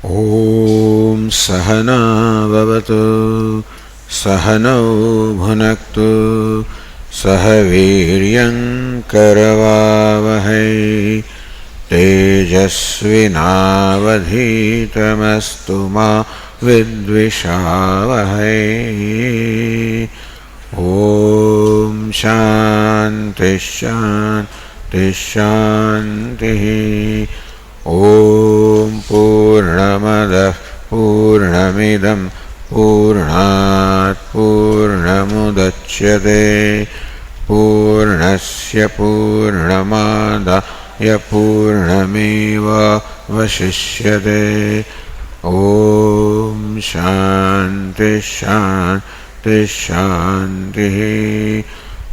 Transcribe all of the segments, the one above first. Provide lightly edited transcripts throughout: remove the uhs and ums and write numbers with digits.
ॐ सहना भवतु सहनौ भुनक्तु सह वीर्यं करवावहै तेजस्विनावधीतमस्तु मा विद्विषावहै। ॐ शान्ति शान्ति शान्तिः। ॐ पूर्णमदः पूर्णमिदं पूर्णात् पूर्णमुदच्यते पूर्णस्य पूर्णमादाय पूर्णमेवावशिष्यते। ॐ शान्ति शान्ति शान्तिः।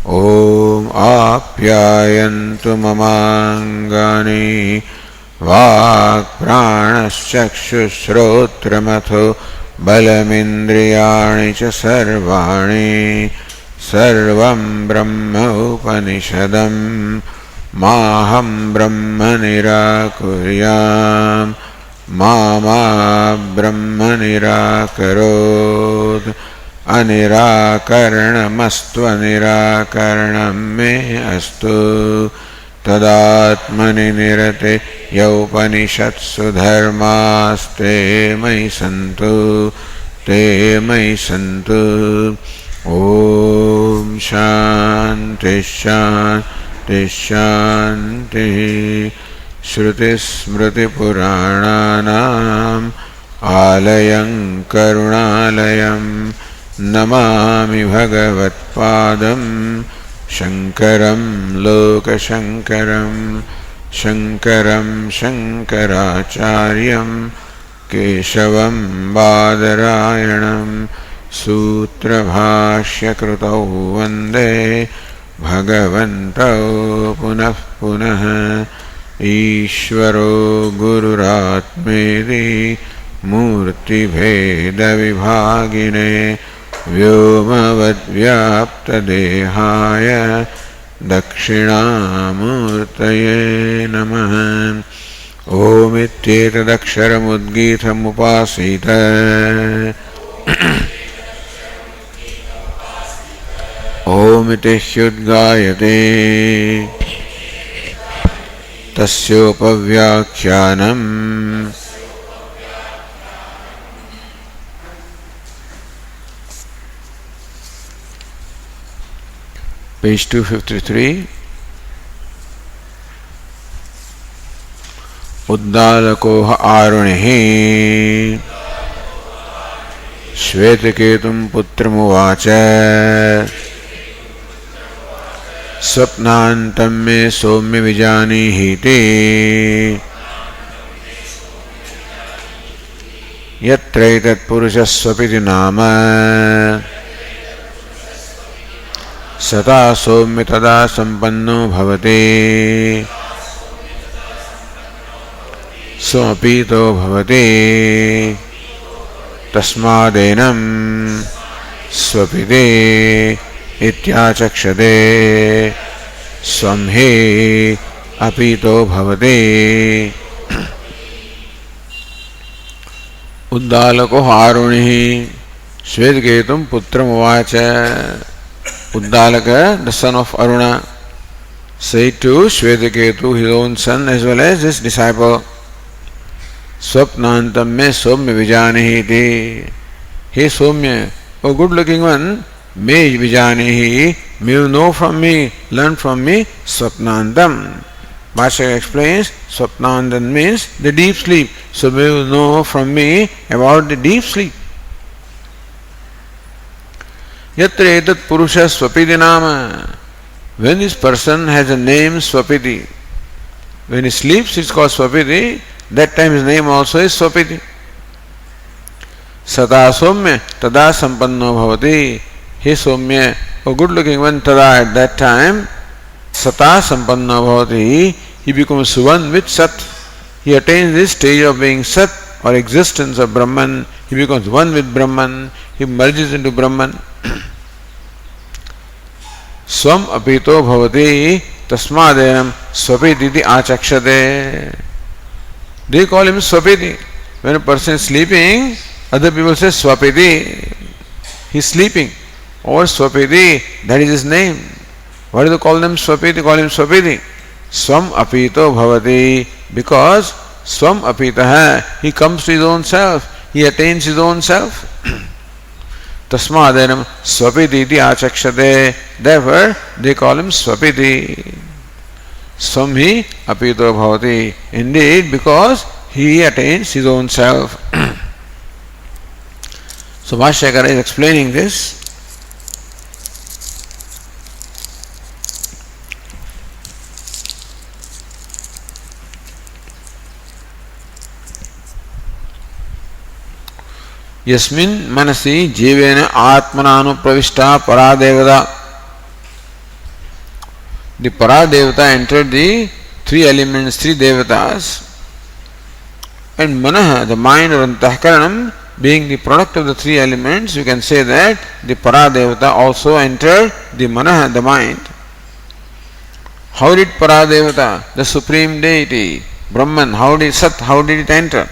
ॐ आप्यायन्तु ममाङ्गानि वाक्प्राणश्चक्षुश्रोत्रमथो बलमिन्द्रियाणि च सर्वाणि सर्वं ब्रह्म उपनिषदं माहं ब्रह्म निराकुर्याम् मा ब्रह्म निराकरोत्। अनिराकरणमस्तु अनिराकरणं मे अस्तु। तदात्मनि निरते यौपनिषत्सु धर्मास्ते मयि सन्तु ते मयि सन्तु। ॐ शान्ति शान्ति शान्तिः। श्रुतिस्मृतिपुराणानाम् आलयं करुणालयं नमामि भगवत्पादं शङ्करं लोकशङ्करं शङ्करं शङ्कराचार्यं केशवं बादरायणं सूत्रभाष्यकृतौ वन्दे भगवन्तौ पुनः पुनः। ईश्वरो गुरुरात्मेति मूर्तिभेदविभागिने व्योमवद्व्याप्तदेहाय दक्षिणामूर्तये नमः। ओमित्येतदक्षरमुद्गीतमुपासीत ओमिति ह्युद्गायते तस्योपव्याख्यानम्। Page 253. उद्दालकोह आरुणिः श्वेतकेतुं पुत्रमुवाच स्वप्नान्तं मे सौम्य विजानीहीति यत्रैतत्पुरुषस्वपिति नाम सता सौम्य तदा संपन्नो भवति स्वपीतो भवति तस्मादेनं स्वपिते इत्याचक्षते स्वं हि अपीतो भवति। उद्दालको आरुणिः श्वेतकेतुं पुत्रमुवाच। Uddalaka, the son of Aruna, said to Shvetaketu, his own son as well as his disciple, Swapnantam me somya vijanihiti. Hey Somya, O good looking one, may vijanihi, may you know from me, learn from me, Swapnantam. Bhashya explains, Swapnantam means the deep sleep. So may you know from me about the deep sleep. Yatra etat purusha swapiti nama. When this person has a name Swapiti, when he sleeps it's called Swapiti, that time his name also is Swapiti. Sata Somya tada sampanno bhavati. He Somya, a good looking one, tada at that time, Sata sampanno bhavati, he becomes one with Sat. He attains this stage of being Sat or existence of Brahman. He becomes one with Brahman. He merges into Brahman. Swam apito bhavati tasmadenam swapiti achakshate. They call him Swapiti. When a person is sleeping, other people say Swapiti. He is sleeping. Or Swapiti, that is his name. Why do they call them Swapiti? Call him Swapiti. Swam apito bhavati. Because Swam apitaha, he comes to his own self. He attains his own self. Tasmadenam Swapiti iti achakshate. Therefore, they call him Swapiti. Swam hi apito bhavati. Indeed, because he attains his own self. So Bhashyakara is explaining this. Yasmin manasi jivena atmananu pravishta paradevata. The paradevata entered the three elements, three devatas, and manaha, the mind or antahkaranam, being the product of the three elements, you can say that the paradevata also entered the manaha, the mind. How did paradevata, the supreme deity, Brahman, how did it enter?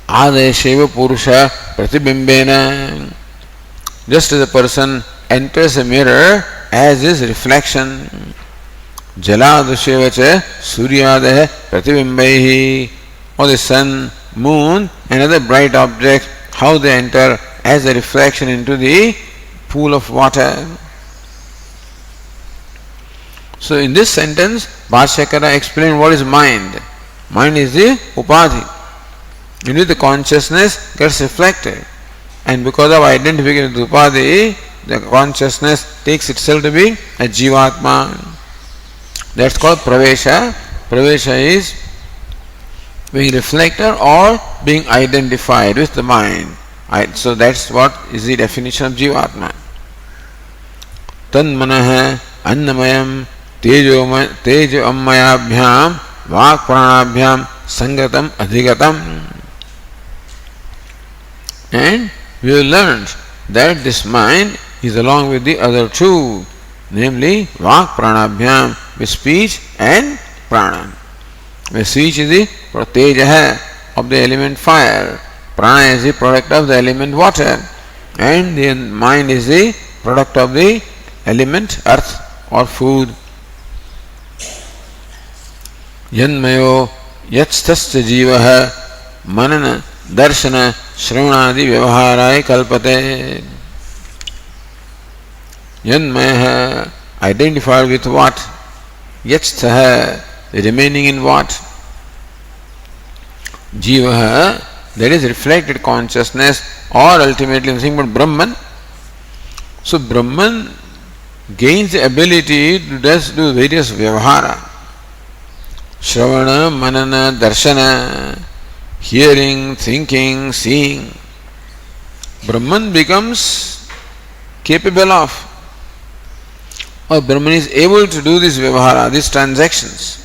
Adesheva Purusha Pratibimbena. Just as a person enters a mirror as his reflection. Jaladushevacha Suryadeh Pratibimbaihi. Or the sun, moon, and other bright objects, how they enter as a reflection into the pool of water. So in this sentence, Bhashyakara explained what is mind. Mind is the upadhi. In which the consciousness gets reflected. And because of identification with upadhi, the consciousness takes itself to be a jivatma. That's called pravesha. Pravesha is being reflected or being identified with the mind. So that's what is the definition of jivatma. Tan manaha annamayam tejo ammayabhyam vak pranabhyam sangatam adhigatam. And we have learned that this mind is along with the other two, namely vak pranabhyam, with speech and prana. Where speech is the pratejaha of the element fire, prana is the product of the element water, and the mind is the product of the element earth or food. Yanmayo yatstasya jivaha manana darshana shravanadi vyavaharai kalpate. Yanmayaha, identified with what? Yatsthaha, remaining in what? Jivaha, that is reflected consciousness, or ultimately nothing but Brahman. So Brahman gains the ability to do various vyavahara. Shravana, manana, darshana, hearing, thinking, seeing. Brahman becomes capable of, or Brahman is able to do this vyavahara, these transactions,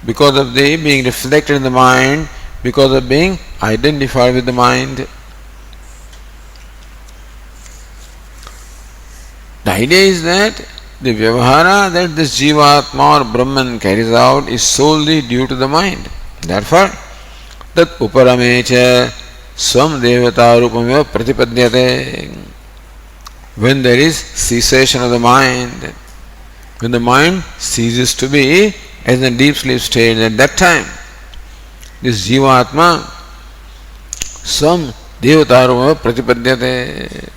because of the being reflected in the mind, because of being identified with the mind. The idea is that the vyavahara that this jivatma or Brahman carries out is solely due to the mind. Therefore, that uparamecha swam devata rupameva pratipadyate. When there is cessation of the mind, when the mind ceases to be as in a deep sleep state, at that time, this jivatma swam devata rupameva pratipadyate.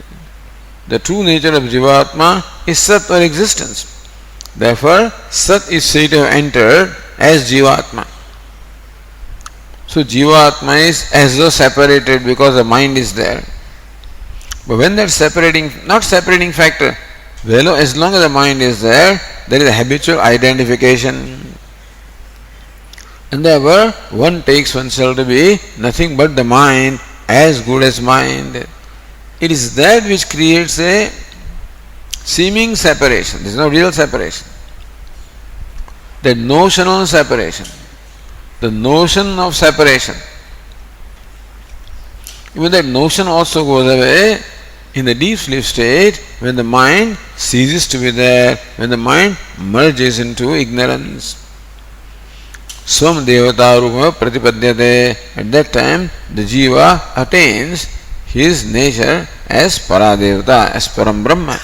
The true nature of jivatma is sat or existence. Therefore, sat is said to have entered as jivatma. So jivatma is as though separated because the mind is there. But when that not separating factor, well, as long as the mind is there is a habitual identification. And therefore, one takes oneself to be nothing but the mind, as good as mind. It is that which creates a seeming separation. There is no real separation. The notional separation. The notion of separation. Even that notion also goes away in the deep sleep state when the mind ceases to be there, when the mind merges into ignorance. Swam Devata Rupa Pratipadyate. At that time, the Jiva attains his nature as Paradevata, as Param Brahma.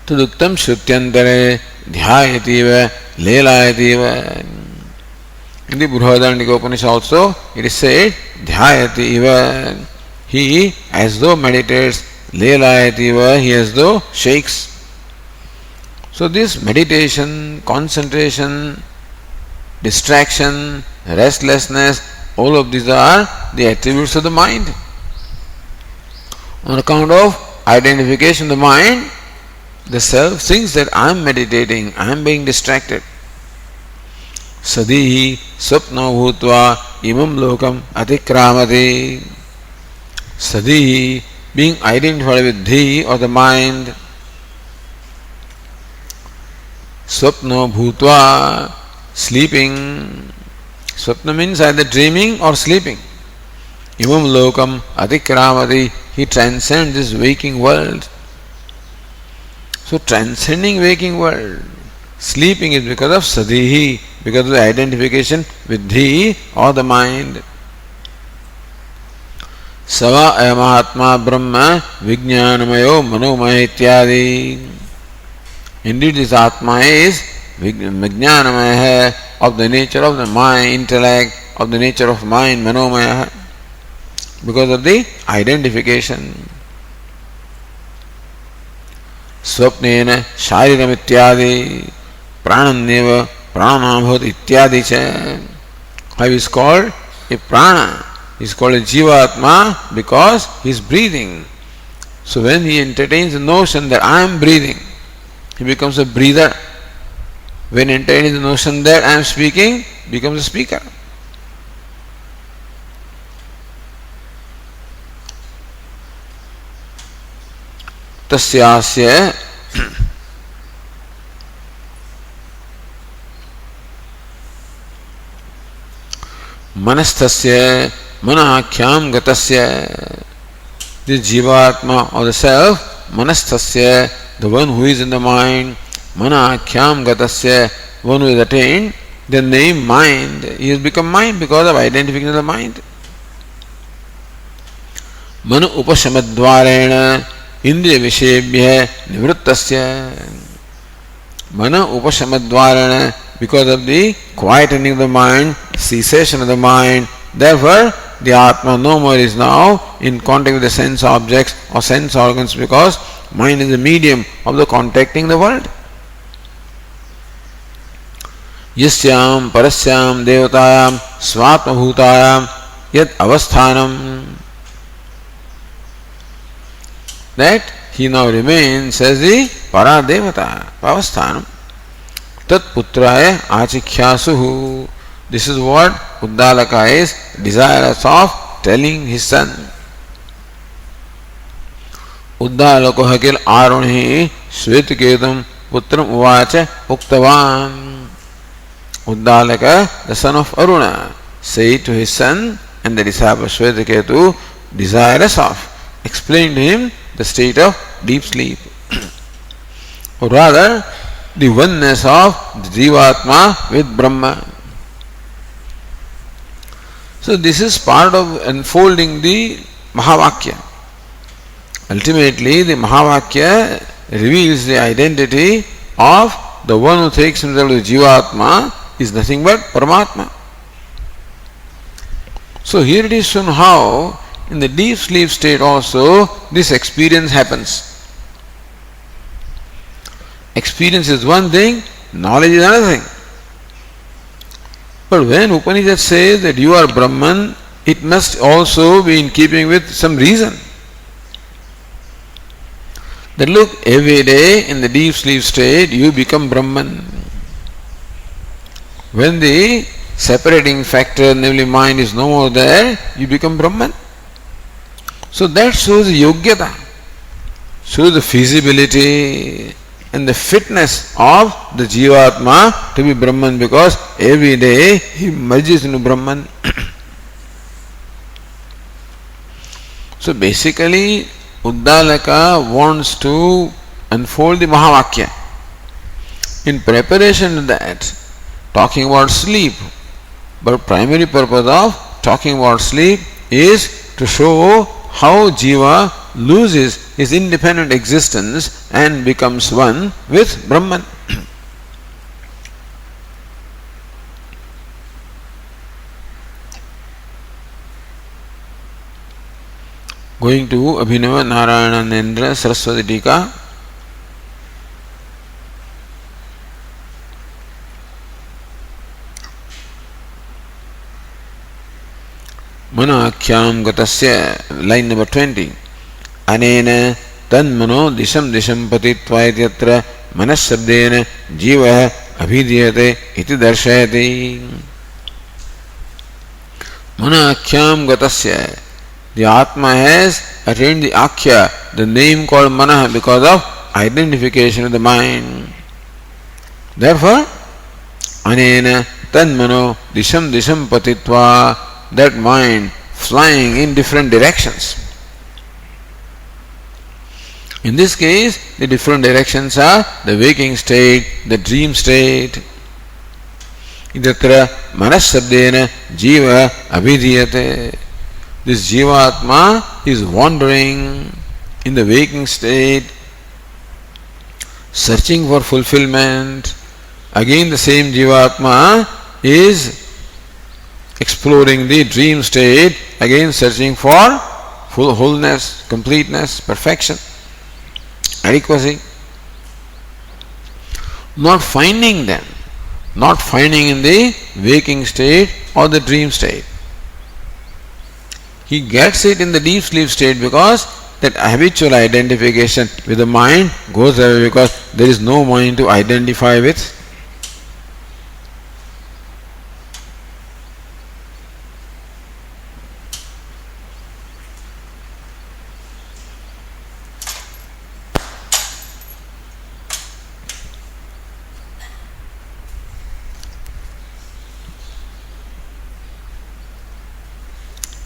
Taduktam Shrutyantare Dhyayativa Lelayativa. In the Burhadaranyaka Upanishad also, it is said, Dhyayativa. He as though meditates, Lelayativa, he as though shakes. So this meditation, concentration, distraction, restlessness, all of these are the attributes of the mind. On account of identification of the mind, the self thinks that I am meditating, I am being distracted. Sadihi swapno bhutva imam lokam atikramati. Sadihi, being identified with dhi or the mind. Swapno bhutva, sleeping. Swapna means either dreaming or sleeping. Imam lokam atikramati, he transcends this waking world. So transcending waking world, sleeping is because of sadihi, because of the identification with dhi or the mind. Sava ayamahatma brahma vijnanamayo manomaya ityadi. Indeed, this Atma is vijnanamaya, of the nature of the mind, intellect, of the nature of mind, manomaya, because of the identification. Swapnena shariram ityadi prananyeva pranabhut ityadi cha. How is called a prana? He is called a jivatma because he is breathing. So when he entertains the notion that I am breathing, he becomes a breather. When entertaining the notion that I am speaking, becomes a speaker. Tasyasya manasthasya manakhyam gatasya. The jivatma or the self, manasthasya, the one who is in the mind, manakhyam gatasya, one who is attained the name mind. He has become mind because of identification of the mind. Manu upashamadvarena indriya vishebhya nivrittasya. Mana upashamadvarena, because of the quietening of the mind, cessation of the mind. Therefore, the Atma no more is now in contact with the sense objects or sense organs, because mind is the medium of the contacting the world. Yasyam parasyam devatayam swatma bhutayam yat avasthanam. That he now remains as the paradevata, avasthanam. Tat putraya achikyasuhu. This is what Uddalaka is desirous of telling his son. Uddalako hakil arunhi Shvetiketum putram uvacha uktavan. Uddalaka, the son of Aruna, said to his son and the disciple Shvetiketu, desirous of, explained to him the state of deep sleep. Or rather, the oneness of the Jivatma with Brahma. So this is part of unfolding the Mahavakya. Ultimately, the Mahavakya reveals the identity of the one who takes himself to Jivatma is nothing but Paramatma. So here it is shown how in the deep sleep state also this experience happens. Experience is one thing, knowledge is another thing. But when Upanishad says that you are Brahman, it must also be in keeping with some reason. That look, every day in the deep sleep state you become Brahman. When the separating factor, namely mind, is no more there, you become Brahman. So that shows the yogyata, shows the feasibility and the fitness of the Jivatma to be Brahman, because every day he merges into Brahman. So basically, Uddalaka wants to unfold the Mahavakya. In preparation to that, talking about sleep. But primary purpose of talking about sleep is to show how Jiva loses his independent existence and becomes one with Brahman. Going to Abhinava Narayananendra Saraswati Tika. Manakhyam Gatasya, line number 20. Anena Tanmano Disham Disham Patitva Ityatra Manashabdena Jiva Abhidhyate Iti Darshayati. Manakhyam Gatasya. The Atma has attained the Akhya, the name called Mana, because of identification of the mind. Therefore, Anena Tanmano Disham Disham Patitva, that mind flying in different directions. In this case, the different directions are the waking state, the dream state. Idatra manasabdena jiva abhidhyate. This Jivatma is wandering in the waking state, searching for fulfillment. Again the same Jivatma is exploring the dream state, again searching for full wholeness, completeness, perfection, adequacy. Not finding them, not finding in the waking state or the dream state. He gets it in the deep sleep state because that habitual identification with the mind goes away because there is no mind to identify with.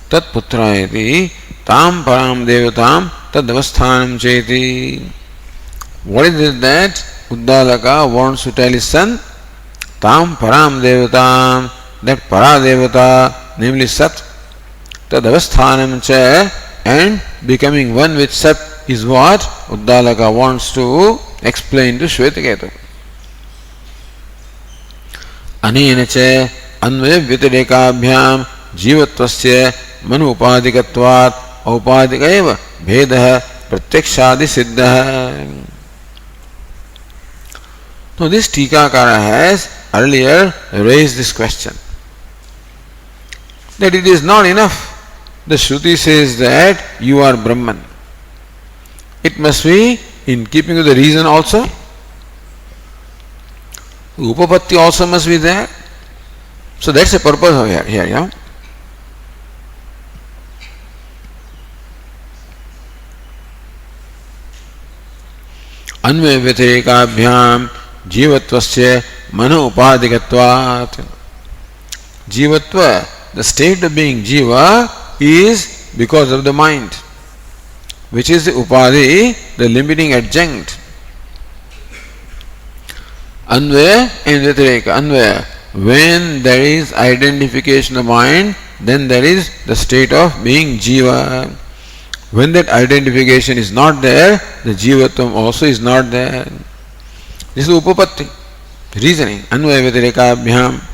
Tatputrayati tam param devatam tadavasthanam cheti. What is it that Uddalaka wants to tell his son? Tam param devatam, that para devata, namely Sat, tadavasthanam cha, and becoming one with Sat is what Uddalaka wants to explain to Shvetaketu. Anena cha अन्वय व्यतिरेकाभ्याम जीवत्वस्य मनु उपाधिकत्वात् औपाधिक एव भेदः प्रत्यक्षादि सिद्धः. Now this Tikakara has earlier raised this question, that it is not enough. The Shruti says that you are Brahman. It must be in keeping with the reason also. Upapatti also must be there. So that's the purpose of here, yeah. अन्वय व्यतिरेकाभ्याम जीवत्वस्य मनो उपाधिकत्वात्. Jivatva, the state of being Jiva, is because of the mind, which is the Upadhi, the limiting adjunct. Anvaya and Vyatireka. Anvaya, when there is identification of mind, then there is the state of being Jiva. When that identification is not there, the Jivatvam also is not there. This is Upapatti, reasoning. Anvaya Vyatireka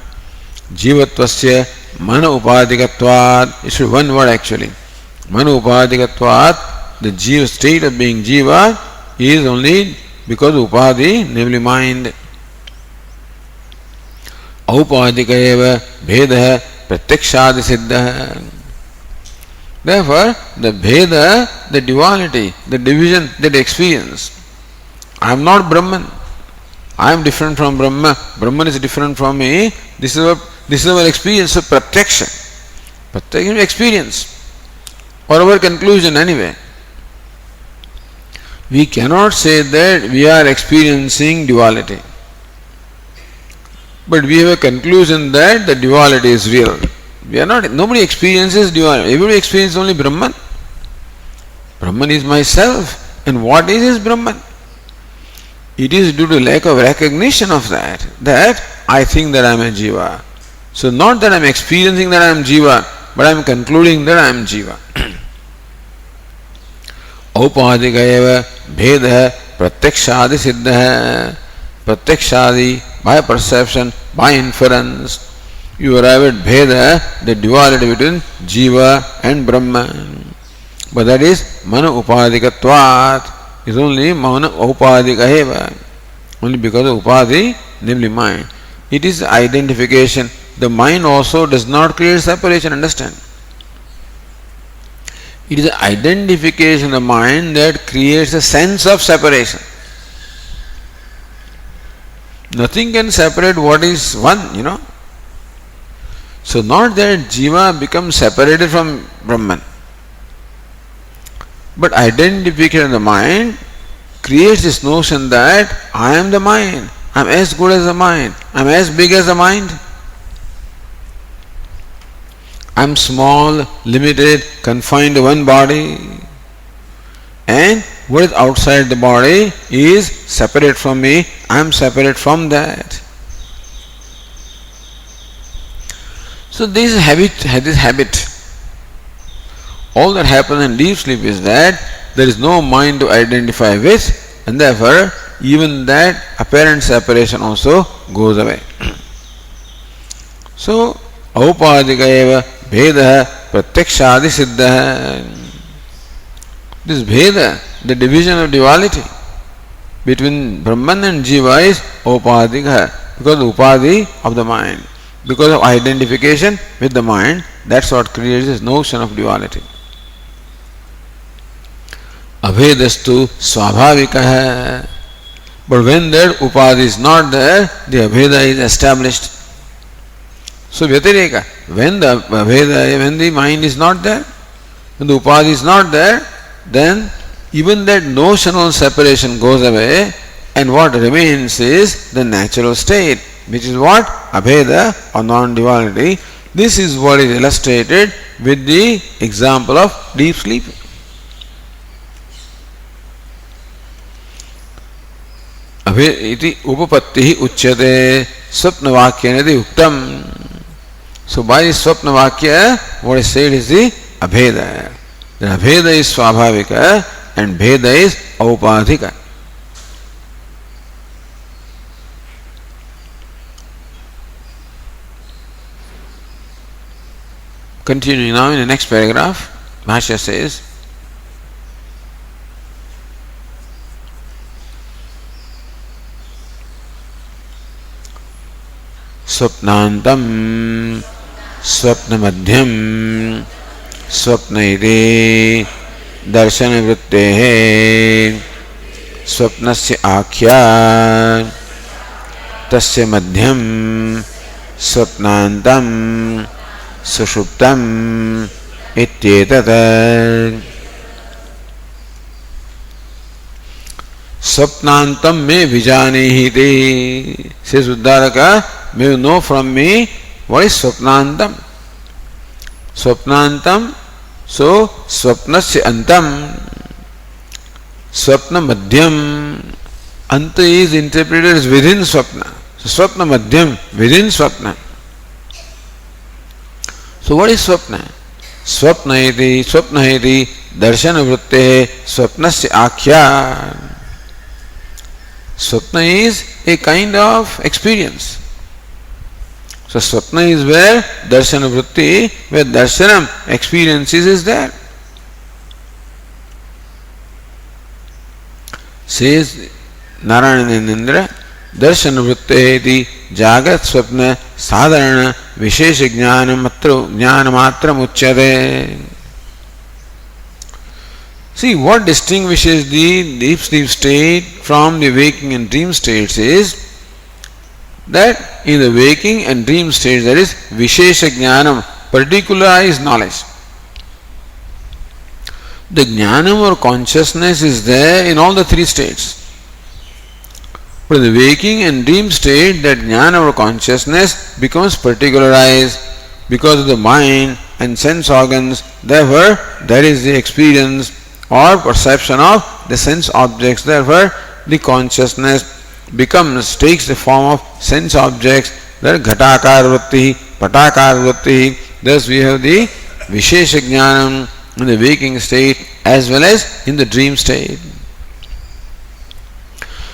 Jivatvasya Mana Upadhikatvat. It should be one word actually. Mana Upadhikatvat, the Jiva state of being Jiva is only because Upadhi, namely mind. Aupadhika eva bheda pratyakshadi siddha. Therefore, the bheda, the duality, the division that experience. I am not Brahman. I am different from Brahma. Brahman is different from me. This is our experience of pratyaksha. Pratyaksha experience, or our conclusion anyway. We cannot say that we are experiencing duality, but we have a conclusion that the duality is real. We are not. Nobody experiences duality. Everybody experiences only Brahman. Brahman is myself, and what is Brahman? It is due to lack of recognition of that I think that I am a jiva. So not that I am experiencing that I am jiva, but I am concluding that I am jiva. औपाधिक एव भेद प्रत्यक्षादि सिद्ध है. Pratyakshadi, by perception, by inference, you arrive at Bheda, the duality between Jiva and Brahman. But that is Mana Upadikatvat, is only Mana Upadika Eva, only because of Upadi, namely mind. It is identification. The mind also does not create separation, understand? It is identification of the mind that creates a sense of separation. Nothing can separate what is one. So not that Jiva becomes separated from Brahman, but identification of the mind creates this notion that I am the mind, I am as good as the mind, I am as big as the mind. I am small, limited, confined to one body, and what is outside the body is separate from me, I am separate from that. So this habit, all that happens in deep sleep is that there is no mind to identify with, and therefore even that apparent separation also goes away. So औपाधिक एव भेद प्रत्यक्षादि सिद्ध है. This Bheda, the division of duality between Brahman and Jiva is Upadika, because of Upadi of the mind, because of identification with the mind. That's what creates this notion of duality. Abhedastu swabhavika hai. But when that Upadi is not there, the Abheda is established. So Vyatireka, when the mind is not there, when the Upadi is not there, then even that notional separation goes away, and what remains is the natural state, which is what? Abheda or non-duality. This is what is illustrated with the example of deep sleep. Iti upapattihi uchyate swapnavakyana uktam. So by Swapna Vakya, what is said is the Abheda. The Abheda is Swabhavika and Bheda is Aupadhika. Continuing now in the next paragraph, Bhashya says, Swapnantam Swapnamadhyam Swapnaide Darshana Vrittehe Swapnasya Akhya Tasya Madhyam Swapnantam Sushuptam Ityetata. Swapnantam me vijanehiti, says Uddharaka, may you know from me what is Swapnantam. Swapnantam, so Swapnasya Antam, Swapna Madhyam, Anta is interpreted as within Swapna. So Swapna Madhyam, within Swapna. So what is Swapna? Swapna iti darshana vritte swapnasya akhya. Swapna is a kind of experience. So Swapna is where darshana vritti, where darshanam, experiences is there. Says Narayanendra, darshana vritte iti jagat swapna sadharana vishesha jnana uchyate. See, what distinguishes the deep sleep state from the waking and dream states is that in the waking and dream states there is Vishesha Jnanam, particularized knowledge. The Jnanam or consciousness is there in all the three states. But in the waking and dream state, that Jnana or consciousness becomes particularized because of the mind and sense organs. Therefore, there is the experience or perception of the sense objects. Therefore, the consciousness takes the form of sense objects, that ghatakar vritti, patakar vritti. Thus we have the Vishesha Jnanam in the waking state as well as in the dream state.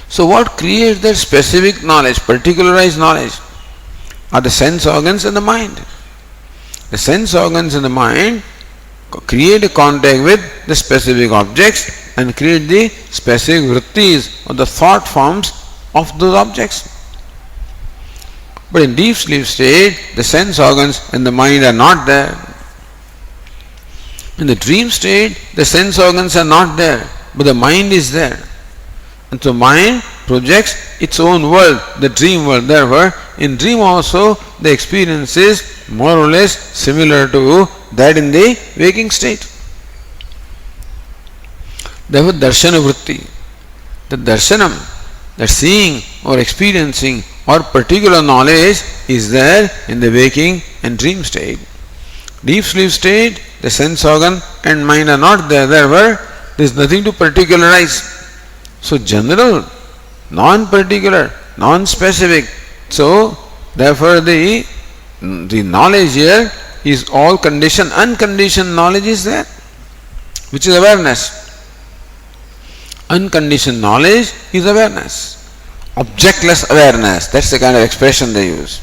So what creates that specific knowledge, particularized knowledge, are the sense organs and the mind. The sense organs and the mind create a contact with the specific objects and create the specific vrittis or the thought forms of those objects. But in deep sleep state, the sense organs and the mind are not there. In the dream state, the sense organs are not there, but the mind is there. And so mind projects its own world, the dream world. Therefore, in dream also, the experience is more or less similar to that in the waking state. Therefore, darshana vritti, the darshanam, that seeing or experiencing or particular knowledge is there in the waking and dream state. Deep sleep state, the sense organ and mind are not there. Therefore, there is nothing to particularize. So general, non-particular, non-specific. So therefore the knowledge here is all conditioned. Unconditioned knowledge is there, which is awareness. Unconditioned knowledge is awareness. Objectless awareness, that's the kind of expression they use.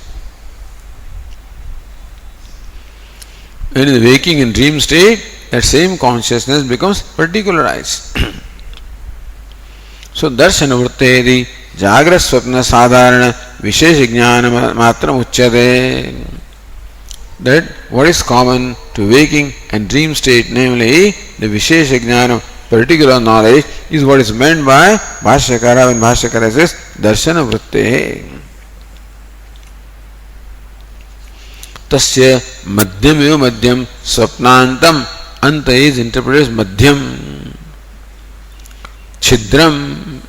And in the waking and dream state, that same consciousness becomes particularized. So darshana vrittedi jagra swapna sadharana vishesha jnana matram uchyate. That what is common to waking and dream state, namely the vishesha jnana, particular knowledge, is what is meant by Bhashyakara when Bhashyakara says darshana vritte. Tasya madhyam eva madhyam swapnantam. Anta is interpreted as madhyam. Chidram,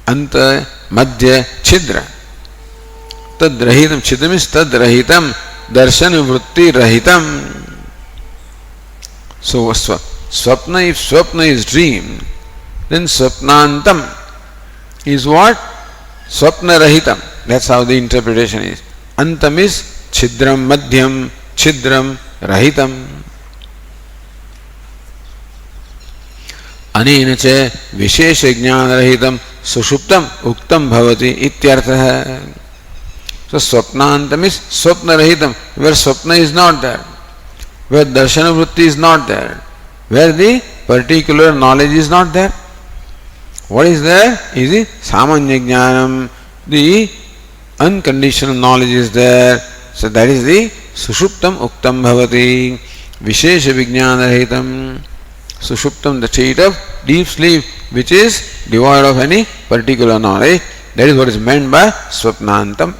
anta, madhya, chidra. Tadrahitam, chidram is tadrahitam, darshana vritti rahitam. So swapna, if swapna is dream, then swapnantam is what? Swapna rahitam. That's how the interpretation is. Antam is chidram, madhyam, chidram, rahitam. अनेन च विशेष ज्ञान रहितम सुषुप्तम उक्तम भवति इत्यर्थः. So swapnantam is swapna rahitam, where swapna is not there, where darshana vritti is not there, where the particular knowledge is not there. What is there is the samanya jnanam, the unconditional knowledge is there. So that is the sushuptam uktam bhavati vishesha vijnana rahitam. Sushuptam, the state of deep sleep, which is devoid of any particular knowledge. That is what is meant by swapnantam.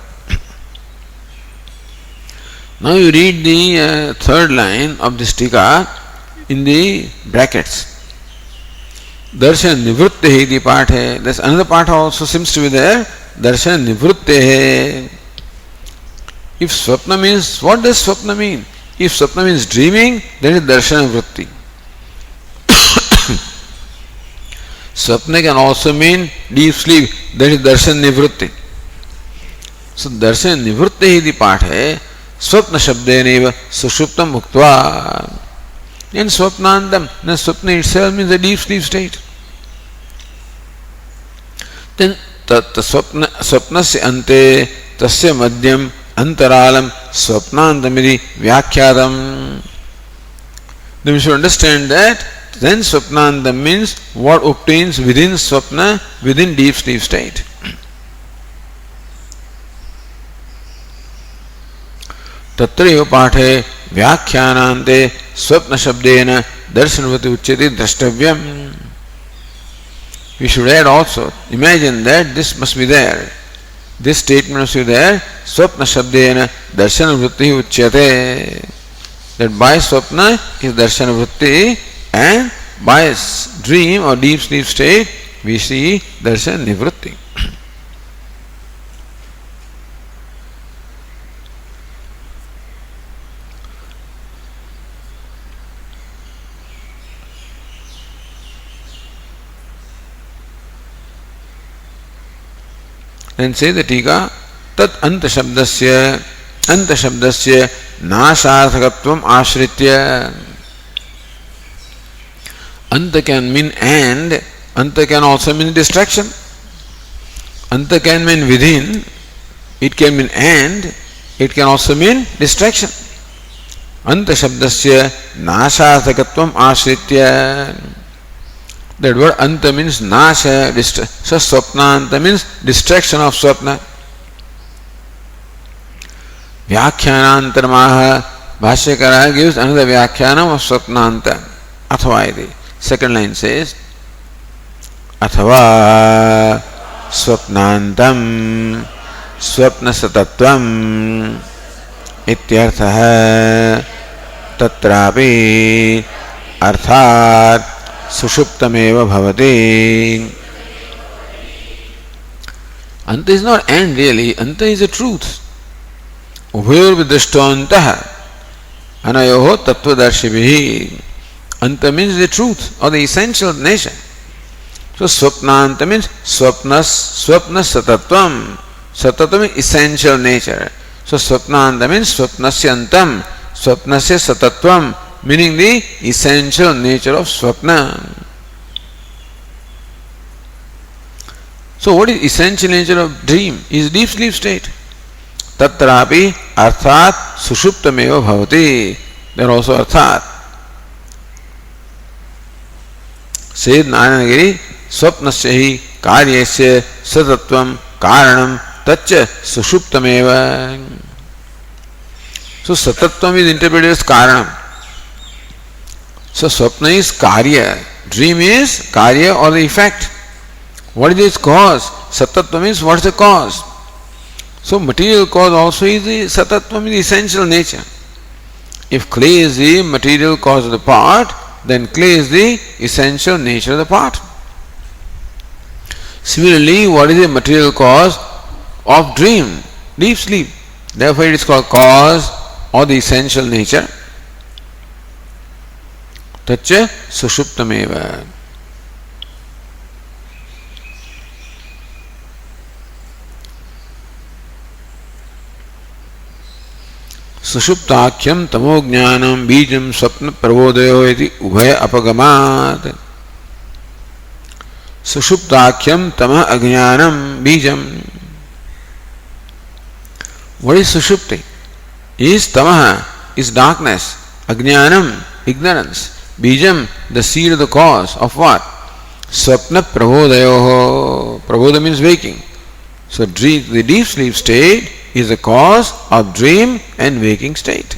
Now you read the third line of this tika in the brackets. Darshan nivrutte hai, the part hai. There's another part also seems to be there. Darshan nivrutte hai. If swapna means, what does swapna mean? If swapna means dreaming, then it is darshana vritti. Swapna can also mean deep sleep, that is darshan nivrutti. So darshan nivrutti hi the part hai. Swapna shabdeneva sushuptam uktva. And swapnandam, then swapna itself means a deep sleep state. Then swapnasya ante tasya madhyam antaralam swapnandamidi vyakhyatam. Then we should understand that then swapnandam means what obtains within swapna, within deep sleep state. Tatraiva पाठे व्याख्यानान्ते स्वप्न शब्देन दर्शनवति उच्यते द्रष्टव्यम. We should add also, imagine that this must be there. This statement must be there. Swapna shabdena darshana vritti uchyate. That by swapna is darshana vritti, and by dream or deep sleep state we see darshan nivritti. Then say the Tika, Tat Anta Shabdasya Nasarthakatvam Ashritya. Anta can mean and, Anta can also mean distraction. Anta can mean within, it can mean and, it can also mean distraction. Anta Shabdasya Nasarthakatvam Ashritya. That word Anta means Nasha, so Swapna Anta means distraction of Swapna. Vyakhyanantaramaha, Bhashyakara gives another Vyakhyanam of Swapnanta. Athava iti. Second line says, Athava Swapnantam Swapnasatatvam Ityarthaha Tatrapi Arthat Sushuptameva Bhavati. Anta is not and really, Anta is a truth. Ubhayor vidrishtantaha anayoho tattvadarshibhihi. Anta means the truth or the essential nature. So swapnanta means swapna satatvam. Satatvam is essential nature. So swapnanta means swapnasya antam, swapnasya satatvam, meaning the essential nature of swapna. So what is essential nature of dream? Is deep sleep state. Tatrapi arthat sushuptameva bhavati. There also arthat. Said Naranagiri, swapnasya hi karyasya satatvam karanam tacha sushuptameva. So satatvam is interpreted as karanam. So swapna is karya, dream is karya or the effect. What is its cause? Satatvam means what is the cause? So material cause also is the satatvam, the essential nature. If clay is the material cause of the part, then clay is the essential nature of the part. Similarly, what is the material cause of dream? Deep sleep. Therefore it is called cause or the essential nature. Tacha sushuptameva. Sushuptakyam tamogyanam bijam swapna pravodayo iti ubhaya apagamat. Sushuptakyam tama agyanam bijam. What is sushupti? Is tamaha, is darkness, agyanam, ignorance, bijam, the seed of the cause of what? Swapna pravodayo. Pravoda means waking. So the deep sleep state is the cause of dream and waking state.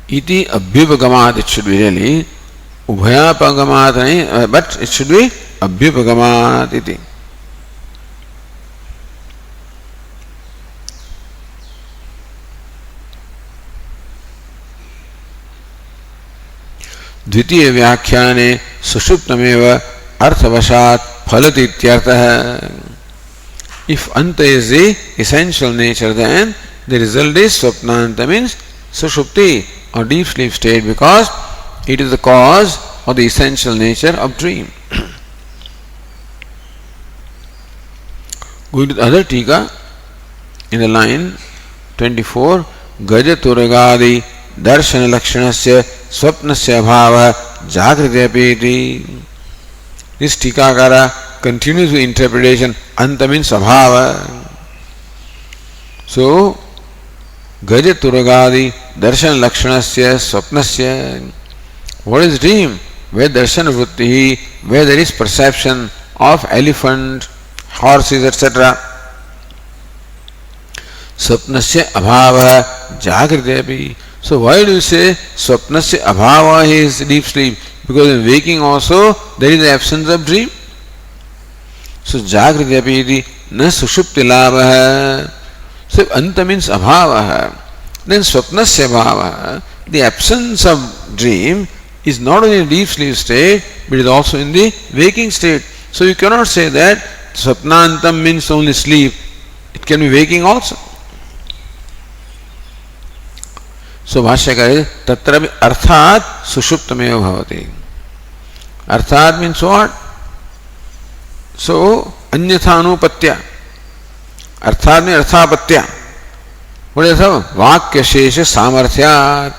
Iti abhyupagamat, it should be really ubhayapagamat, but it should be abhyupagamat iti. द्वितीय व्याख्याने सुषुप्तमेव अर्थवशात् फलति इत्यर्थः. If anta is the essential nature, then the result is swapnanta means sushupti or deep sleep state, because it is the cause or the essential nature of dream. Going to the other tika in the line 24, Gaja Turagadi Darshana Lakshanasya Swapnasya Bhava Jagriti Apiti. This tikakara continues with interpretation. Anta means abhava. So, Gaja Turagadi Darshan Lakshanasya Swapnasya. What is dream? Where darshan vritti, where there is perception of elephant, horses, etc. Swapnasya abhava jagriti api. So why do you say swapnasya abhava is deep sleep? Because in waking also there is the absence of dream. So jagriti api na sushupti labha. So if anta means abhava, then swapnasya abhava, the absence of dream is not only in deep sleep state, but is also in the waking state. So you cannot say that swapnantam means only sleep. It can be waking also. So Bhashyakara tatra arthat sushuptameva bhavati. Arthat means what? So, anyathanupatya. Arthat means arthapatya. What is that? Vakya shesha samarthyat.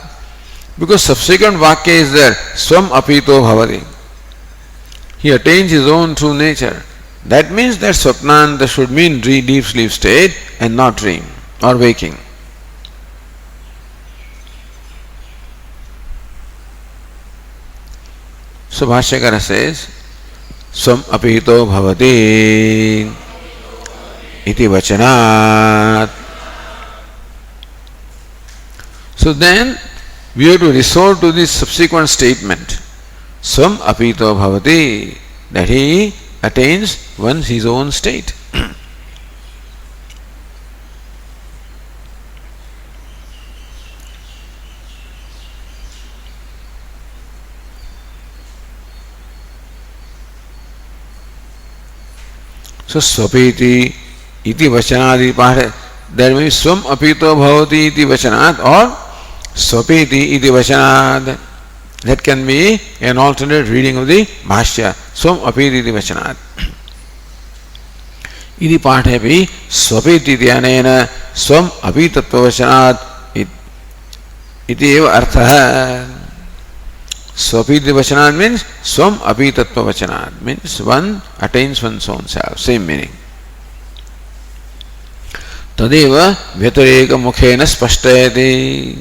Because subsequent vakya is there. Swam apito bhavati. He attains his own true nature. That means that swapnanta should mean deep sleep state and not dream or waking. So Bhashyakara says, Swam apito bhavati iti vachanat. So then we have to resort to this subsequent statement. Swam apito bhavati, that he attains once his own state. So swapiti iti vachanadi part. There may be swam apito bhavati iti vachanat or swapiti iti vachanat. That can be an alternate reading of the Bhashya. Swam apiti iti vachanat. Iti pathe pi swapiti iti anena swam apitattva vachanat iti eva artha. Swapiti vachanat means swam apitattva vachanat, means one attains one's own self. Same meaning. Tadeva vyatareka mukhena spashtayati.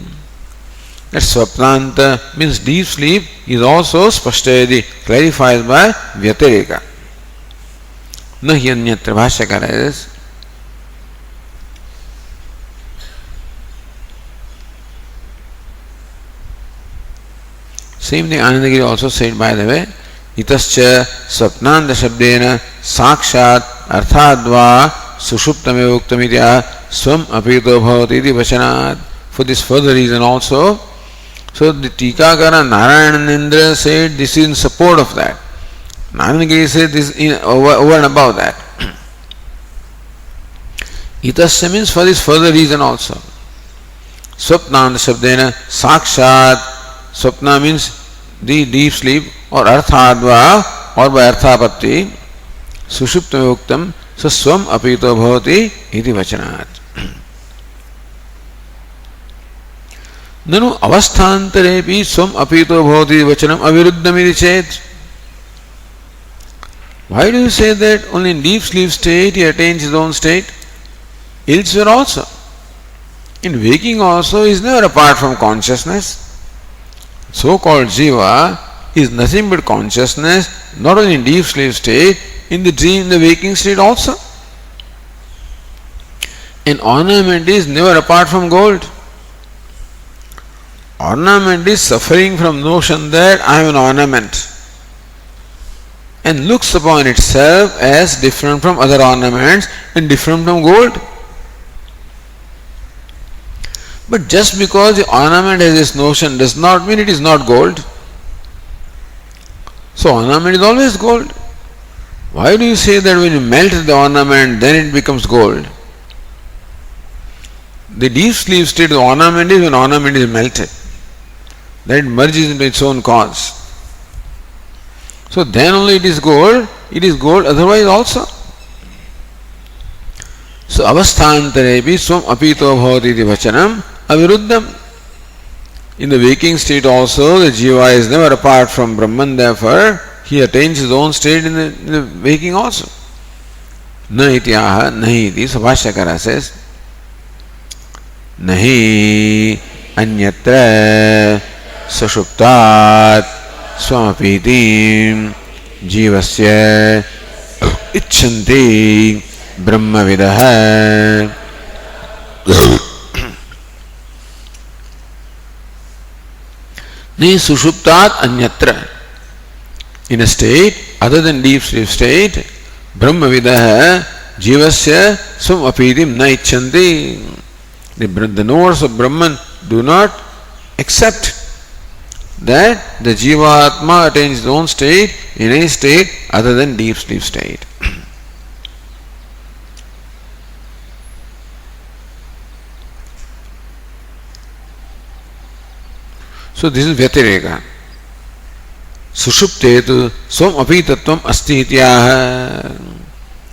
That swapnanta means deep sleep is also spashtayati, clarified by vyatareka. Nahi anyatra. Bhashyakara is same thing Anandagiri also said, by the way. Itascha swapnanda shabdena sakshat arthadva sushuptameva uktamitya swam apito bhavati iti vachanat. For this further reason also, so the Tikakara Narayanandra said this is in support of that. Anandagiri said this in over and above that. Itascha means for this further reason also. Swapnanda shabdena sakshat. Swapna means the deep sleep or arthadva or by arthapatti. Sushuptam yuktam. So swam apito bhavati iti vachanat. Nanu avasthantarepi swam apito bhavati vachanam aviruddham iti chet. Why do you say that only in deep sleep state he attains his own state? Elsewhere also. In waking also he is never apart from consciousness. So-called jiva is nothing but consciousness, not only in deep sleep state, in the dream, in the waking state also. An ornament is never apart from gold. Ornament is suffering from notion that I am an ornament and looks upon itself as different from other ornaments and different from gold. But just because the ornament has this notion does not mean it is not gold. So ornament is always gold. Why do you say that when you melt the ornament then it becomes gold? The deep sleep state of the ornament is when ornament is melted. Then it merges into its own cause. So then only it is gold otherwise also. So avasthantarepi swam apito bhavati iti vachanam aviruddham. In the waking state also the jiva is never apart from Brahman, therefore he attains his own state in the waking also. Na ityaha nahi iti. So Bhashyakara says nahi anyatra sushuptat swamapiti jivasya icchanti brahmavidah. Nahi sushuptat anyatra. In a state other than deep sleep state, brahmavidah jivasya swamapitim na icchanti. The knowers of Brahman do not accept that the Jivatma attains his own state in any state other than deep sleep state. So this is Vyatireka. Sushuptetu swam api tattvam asti ityaha.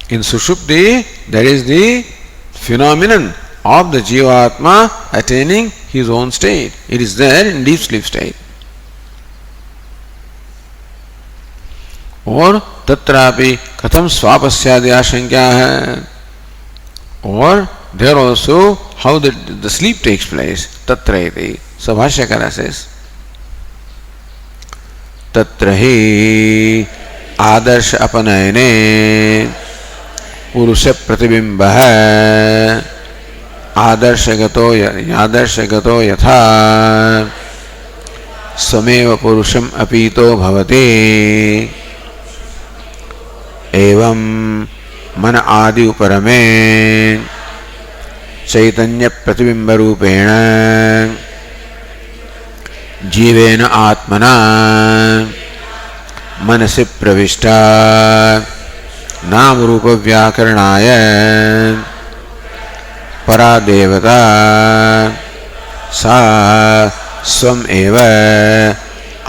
In Sushupti, there is the phenomenon of the Jivatma attaining his own state. It is there in deep sleep state. और तत्रापि कथम स्वापस्यादि आशंका है. Or there also how the sleep takes place. Tatra iti. So Bhashyakara says, तत्र हि आदर्श अपनयने पुरुष प्रतिबिंबः आदर्शगतो यथा स्वमेव पुरुषम अपीतो भवति एवं मन आदि उपरमे चैतन्य प्रतिबिंब रूपेण जीवेन आत्मना मनसि प्रविष्टा नाम रूप व्याकरणाय परा देवता सा स्वम एव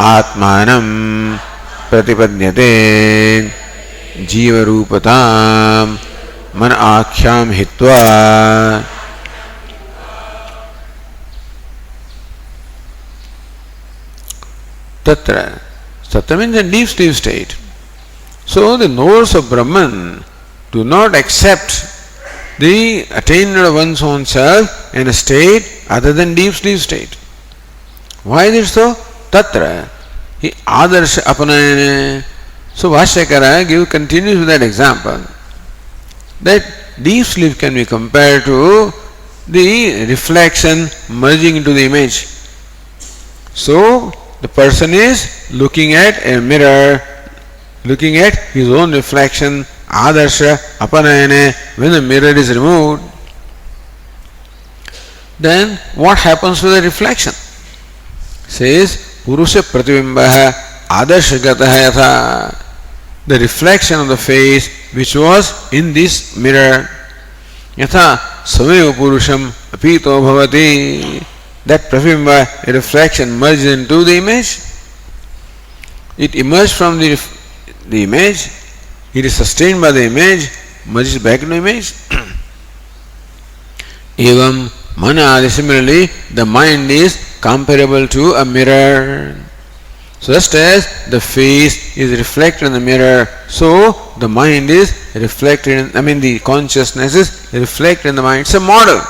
आत्मानं प्रतिपद्यते जीव रूपतां मन आख्यां हित्वा. Tatra. Tatra means a deep sleep state. So the knowers of Brahman do not accept the attainment of one's own self in a state other than deep sleep state. Why is it so? Tatra. He adarsha apanayane. So Bhashyakara continues with that example. That deep sleep can be compared to the reflection merging into the image. So the person is looking at a mirror, looking at his own reflection, adarsha apanayane. When the mirror is removed, then what happens to the reflection? Says purusha pratibimbaha adarshagatah yatha. The reflection of the face which was in this mirror, yatha sameva purusham apito bhavati. That pratibimba, a reflection, merged into the image. It emerged from the image, it is sustained by the image, merges back into the image. Evam mana, similarly, the mind is comparable to a mirror. So just as the face is reflected in the mirror, so the mind is reflected in, the consciousness is reflected in the mind. It's a model.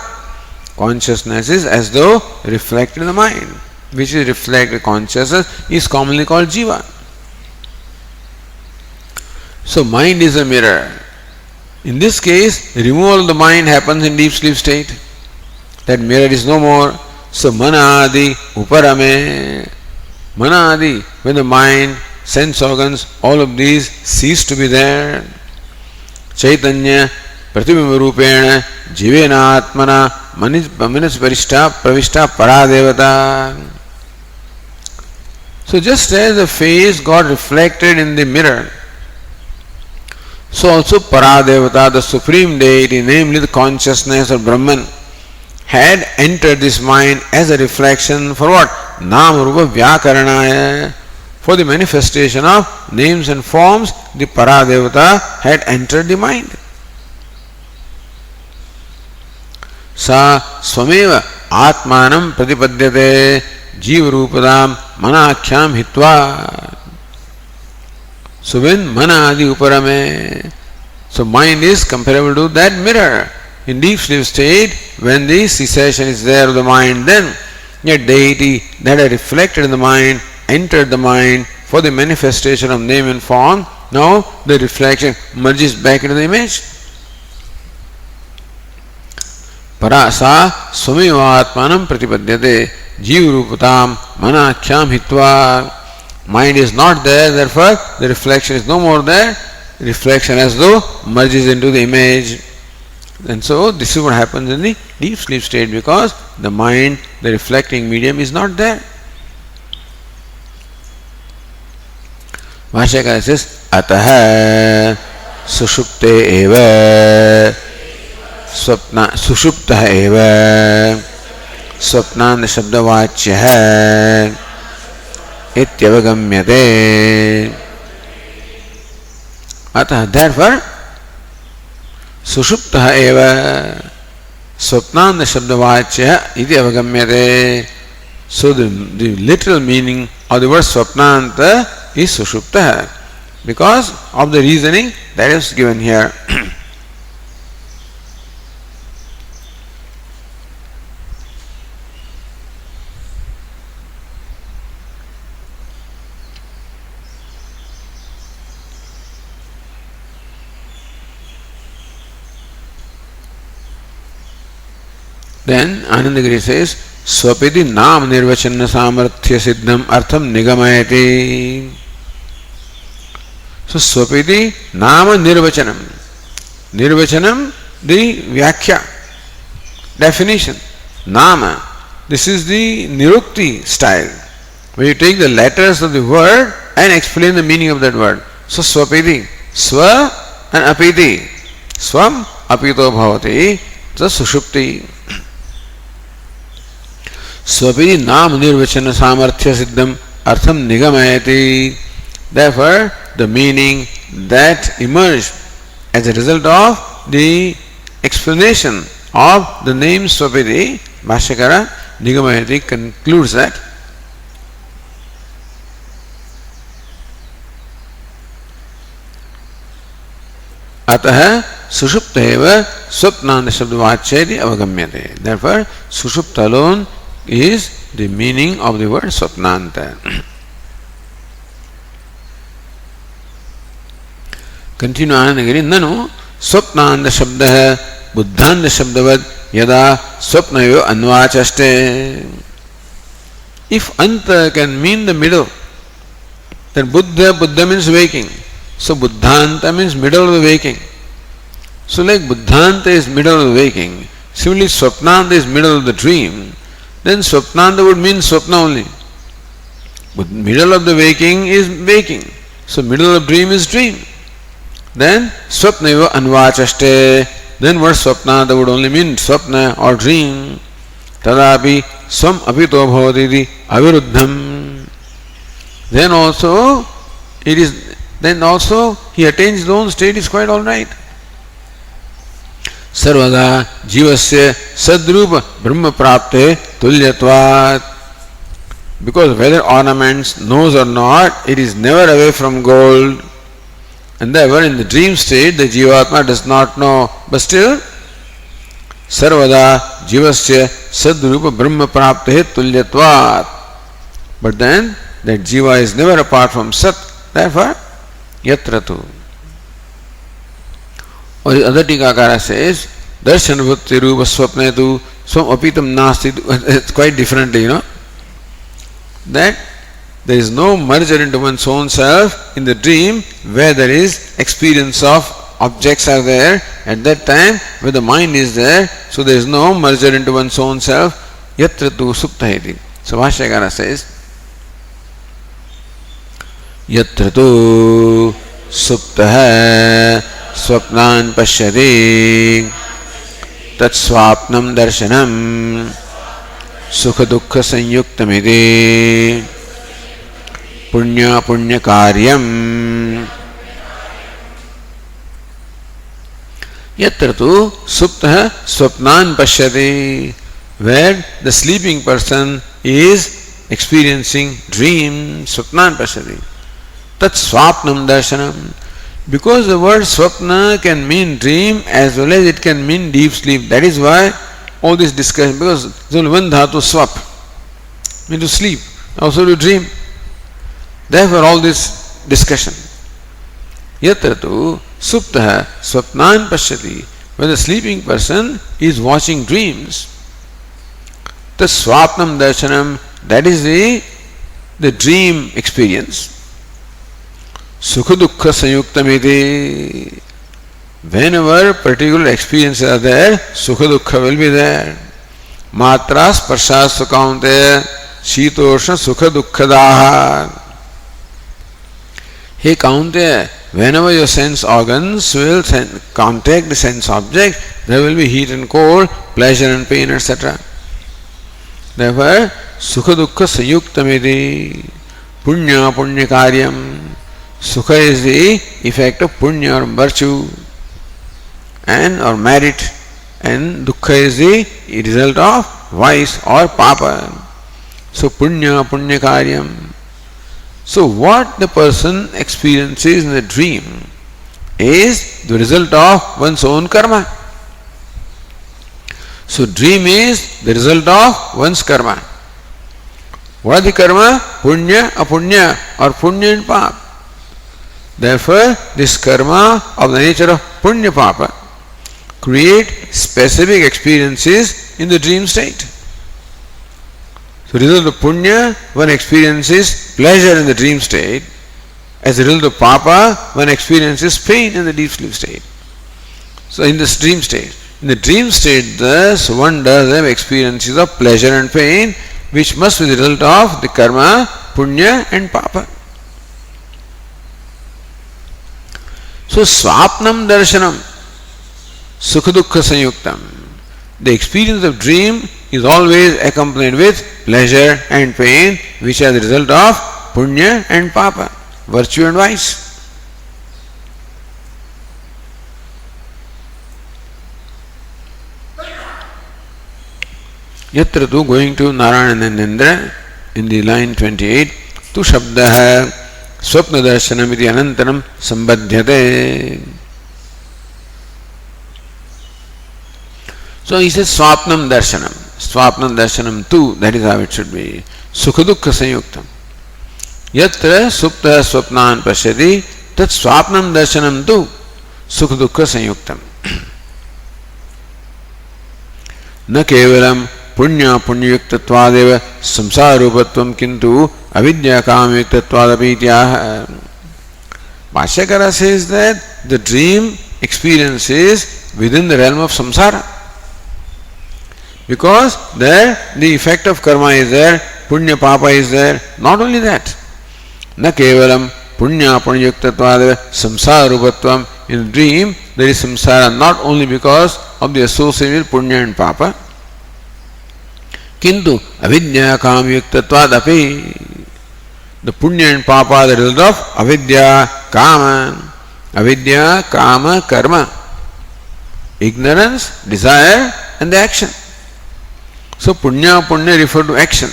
Consciousness is as though reflected in the mind, which is reflected consciousness is commonly called jiva. So mind is a mirror. In this case, removal of the mind happens in deep sleep state. That mirror is no more. So manadi uparame. Manadi, when the mind, sense organs, all of these cease to be there. Chaitanya pratibimba rupena jivena atmana manis pravishta paradevata. So just as the face got reflected in the mirror, so also paradevata, the supreme deity, namely the consciousness of Brahman, had entered this mind as a reflection for what? Nama rupa vyakaranaya. For the manifestation of names and forms, the paradevata had entered the mind. Sa swameva atmanam pratipadyate jiva rupadam manakhyam hitva. So when manadi uparame, so mind is comparable to that mirror. In deep sleep state, when the cessation is there of the mind, then a deity that had reflected in the mind entered the mind for the manifestation of name and form. Now the reflection merges back into the image. Parasa swameva atmanam pratipadyate jiva rupatam manakhyam hitva. Mind is not there, therefore the reflection is no more there. Reflection as though merges into the image. And so this is what happens in the deep sleep state, because the mind, the reflecting medium, is not there. Bhashyakara says, Ataha sushupte eva swapna sushupta eva swapnanda shabdavachya ityavagamyate. Ataha, therefore, सुषुप्तः एव स्वप्नांत शब्दवाच्य इति अवगम्यते. So the literal meaning of the word swapnanta is sushuptah because of the reasoning that is given here. Then Anandagiri says, Swapiti Nam Nirvachana Samarthya Siddham Artham Nigamayati. So Swapiti Nama Nirvachanam. Nirvachanam, the Vyakya, definition. Nama, this is the Nirukti style, where you take the letters of the word and explain the meaning of that word. So Swapiti, Swa and Apiti. Swam Apito Bhavati, the Sushupti. Swapiti Nam Nirvachana Samarthya Siddham Artham Nigamayati. Therefore, the meaning that emerged as a result of the explanation of the name Swapiti, Bhashyakara Nigamayati concludes that. Atah Sushupta eva Swapnanda Shabdavachedi Avagamyate. Therefore, Sushupta alone is the meaning of the word Swapnanta. Continue Anandagiri. Nanu Swapnanda Shabdah Buddhanda Shabdavad Yada Swapnayo Anvachaste. If Anta can mean the middle, then Buddha means waking. So Buddhanta means middle of the waking. So like Buddhanta is middle of the waking, similarly Swapnanta is middle of the dream, then Swapnanta would mean Swapna only. But middle of the waking is waking. So middle of dream is dream. Then Swapnaiva Anvachaste. Then word Swapnanta would only mean Swapna or dream. Tadapi Swam Apito Bhavati Aviruddham. Then also he attains his own state is quite alright. Sarvada Jivasya Sadrupa Brahma Prapte Tulyatvat. Because whether ornaments knows or not, it is never away from gold. And therefore in the dream state the Jivatma does not know, but still Sarvada Jivasya Sadrupa Brahma Prapte Tulyatvat. But then that Jiva is never apart from Sat. Therefore Yatratu. Or the other Tikakara says, Darshan Bhakti Rupa Swapnetu Swam Apitam Nasti. It's quite differently, that there is no merger into one's own self in the dream where there is experience of objects are there. At that time, where the mind is there, so there is no merger into one's own self. Yatratu Suptahiti. So Bhashyakara says, Yatratu Suptaha Swapnan Pashyati Tat Swapnam Darshanam Sukha Dukkha Sanyuktamiti Punya Punya Karyam. Yatratu Suptaha Swapnan Pashyati. Where the sleeping person is experiencing dream, Swapnan Pashyati. Tat Swapnam Darshanam. Because the word Swapna can mean dream as well as it can mean deep sleep. That is why all this discussion, because there is only one dhatu, swap, mean to sleep, also to dream. Therefore all this discussion. Yatratu Suptaha Swapnan Pashyati. When the sleeping person is watching dreams, the Swapnam Darshanam, that is the dream experience. Sukha Dukkha Sanyuktamiti. Whenever particular experiences are there, Sukha Dukkha will be there. Matra Sparsha Sukaunte Shitoshna Sukha Dukkadaha. Hey Kaunte, whenever your sense organs will contact the sense object, there will be heat and cold, pleasure and pain, etc. Therefore, Sukha Dukkha Sanyuktamiti. Punya Punya Karyam. Sukha is the effect of punya or virtue, and or merit, and dukkha is the result of vice or papa. So punya karyam. So what the person experiences in the dream is the result of one's own karma. So dream is the result of one's karma. What are the karma? Punya, apunya, or punya and pap. Therefore, this karma of the nature of punya papa create specific experiences in the dream state. So, result of punya, one experiences pleasure in the dream state. As a result of papa, one experiences pain in the deep sleep state. So, in this dream state. In the dream state, thus, one does have experiences of pleasure and pain, which must be the result of the karma, punya and papa. So, swapnam darshanam, sukha dukkha sanyuktam. The experience of dream is always accompanied with pleasure and pain, which are the result of punya and papa, virtue and vice. Yatra tu, going to Narayana and Indra in the line 28, tu shabdaha swapna darshanam iti anantaram sambadhyate. So he says swapnam darshanam tu, that is how it should be. Sukha dukkha sanyuktam. Yatra supta swapnan pashyati tat swapnam darshanam tu sukha dukkha sanyuktam. Na kevalam punya punyayuktvatvadev samsarupatvam kintu avidya kamyuktvatvadev ityah. Bhashyakara says that the dream experience is within the realm of samsara. Because there the effect of karma is there, punya papa is there. Not only that, na kevalam punya punyayuktvatvadev samsarupatvam. In the dream there is samsara not only because of the association with punya and papa, kintu avidya kamyuktvatvad api. The punya and papa are the result of avidya, kama, karma, ignorance, desire and the action. So punya refer to action,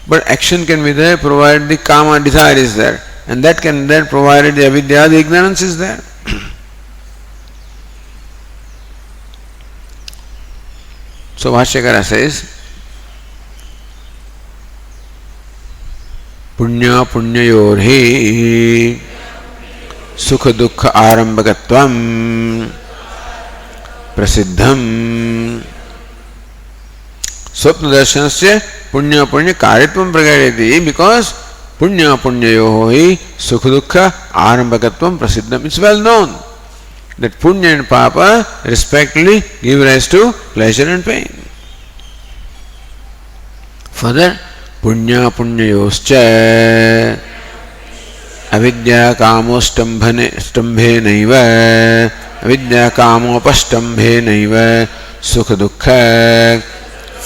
but action can be there provided the kama, desire is there, and that can then provided the avidya, the ignorance is there. So Bhashyakara says punya punyayorhi sukha dukkha arambhakatvam prasiddham. Swapna darshanasya punya karitvam pragadeti, because punya punyayohi sukha dukkha arambhakatvam prasiddham. It's well known that punya and papa respectively give rise to pleasure and pain. Further, punya punyayoscha avidya kamo stambhe naiva avidya kamo pastambhe naiva sukha dukkha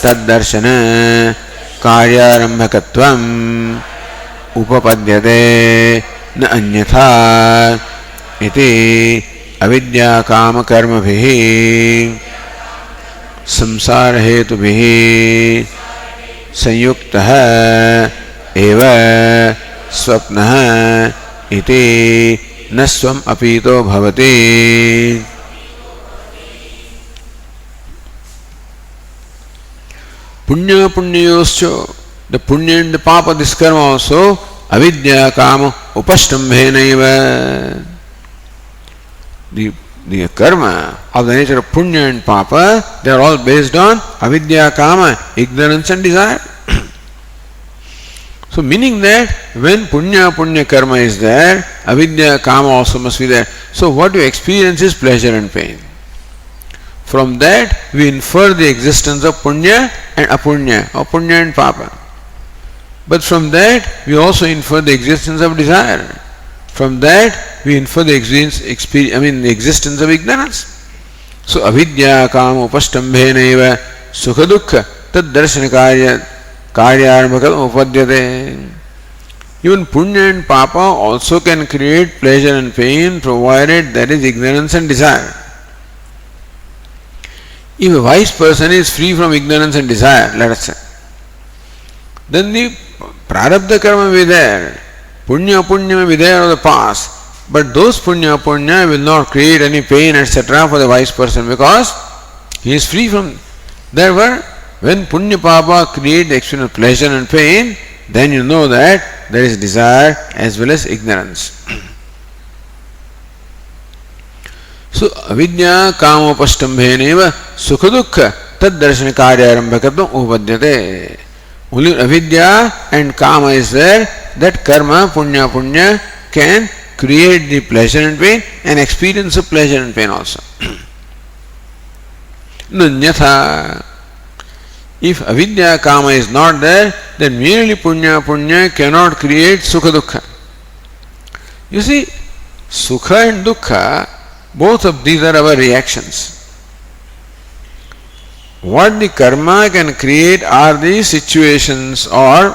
taddarshana karyarambhakatvam upapadyate na anyatha iti avidya kama karma bhihi samsara hetu bhihi संयुक्तः एव स्वप्नः इति न स्वम अपीतो भवति. Punya punyayoscha, the punya and the papa, this karma also avidya kama upastambhenaiva. The karma of the nature of punya and papa, they are all based on avidya, kama, ignorance and desire. So meaning that when punya karma is there, avidya, kama also must be there. So what you experience is pleasure and pain. From that we infer the existence of punya and apunya, or punya and papa. But from that we also infer the existence of desire. From that we infer the existence of ignorance. So avidya kama upastambhenaiva sukha dukkha tad darshana karyarambhakam upadyate. Even punya and papa also can create pleasure and pain provided there is ignorance and desire. If a wise person is free from ignorance and desire, let us say, then the prarabdha karma will be there, punya punya will be there of the past, but those punya punya will not create any pain, etc. for the wise person because he is free from. Therefore, when punya papa create the external pleasure and pain, then you know that there is desire as well as ignorance. So, avidya kamopastambheneva sukha-dukkha tad-darshana karya-arambhakatvam upadyate. Only avidya and kama is there, that karma, punya, punya can create the pleasure and pain and experience of pleasure and pain also. Nanyatha. If avidya kama is not there, then merely punya punya cannot create sukha dukkha. You see, sukha and dukkha, both of these are our reactions. What the karma can create are the situations or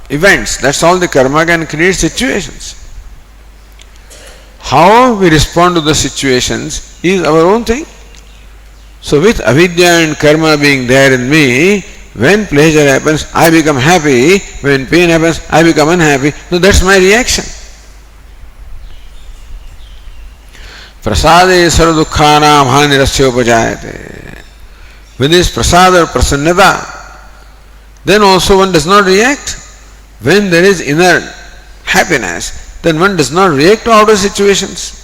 events. That's all the karma can create, situations. How we respond to the situations is our own thing. So with avidya and karma being there in me, when pleasure happens, I become happy. When pain happens, I become unhappy. So that's my reaction. Prasade sarva dukkhanam hanirasya upajayate. When there is prasad or prasannata, then also one does not react. When there is inner happiness, then one does not react to outer situations.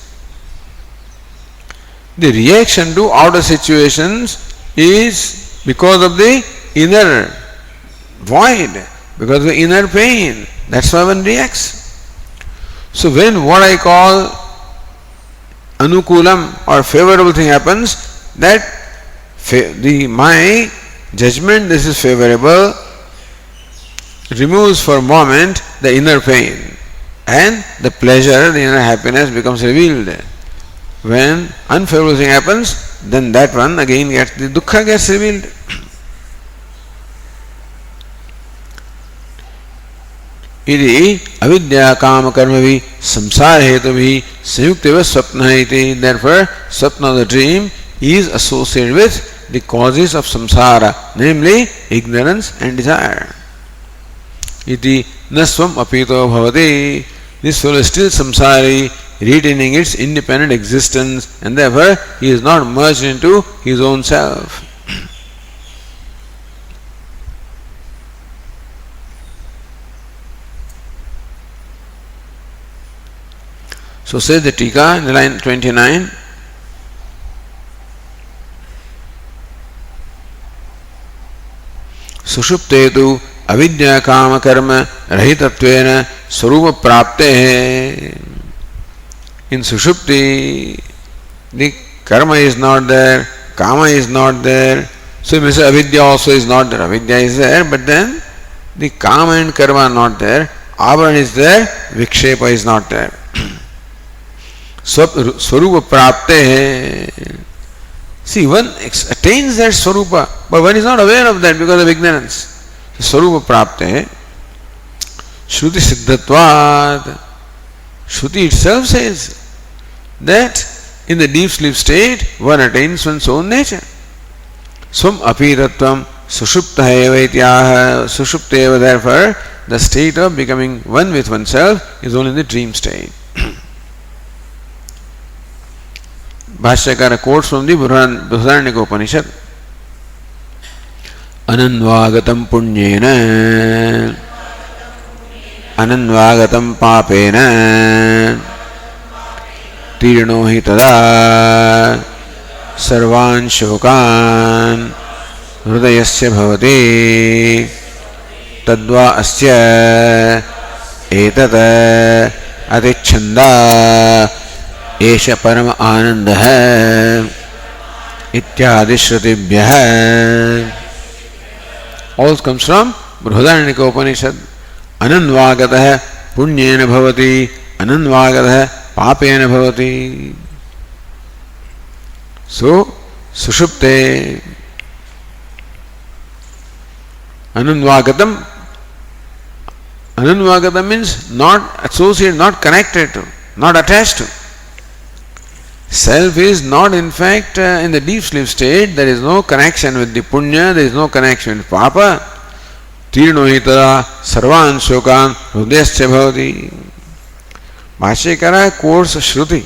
The reaction to outer situations is because of the inner void, because of the inner pain. That's why one reacts. So when what I call anukulam or favorable thing happens, that my judgment, this is favorable, removes for a moment the inner pain, and the pleasure, the inner happiness becomes revealed. When unfavorable thing happens, then that one again gets, the dukkha gets revealed. Iti avidya kama karma vi samsara hetu vi sayuktiva swapna iti. Therefore, swapna, the dream, is associated with the causes of samsara, namely ignorance and desire. Iti nasvam apito bhavati. This soul is still samsari, retaining its independent existence, and therefore he is not merged into his own self. So says the Tika in the line 29. Sushuptetu avidya kama karma rahitattvena swarupa prapte. In Sushupti, the karma is not there, kama is not there. So you may say avidya also is not there. Avidya is there, but then the kama and karma are not there. Avaran is there, vikshepa is not there. Swarupa prapte. See, one attains that swarupa, but one is not aware of that because of ignorance. Swarupa prapte. Shruti siddhatvad. Shruti itself says that in the deep sleep state one attains one's own nature. Swam apiratvam sushupta eva ityaha. Sushupta eva, therefore, the state of becoming one with oneself is only in the dream state. Bhashyakara quotes from the Brihadaranyaka Upanishad. Ananvagatam punyena ananvagatam papena tirno hi tada sarvan shokan hridayasya bhavati tadva asya etat atichanda एष परम आनंद है इत्यादि श्रुतिभ्यः. All comes from Brihadaranyaka Upanishad. Ananvagataha punyena bhavati ananvagataha papena bhavati. So, sushupte ananvagatam. Ananvagatam means not associated, not connected to, not attached to. Self is not in fact in the deep sleep state. There is no connection with the punya, there is no connection with papa. Tirno hitara sarvan shokan hridayasya bhavati. Bhashyakara quotes Shruti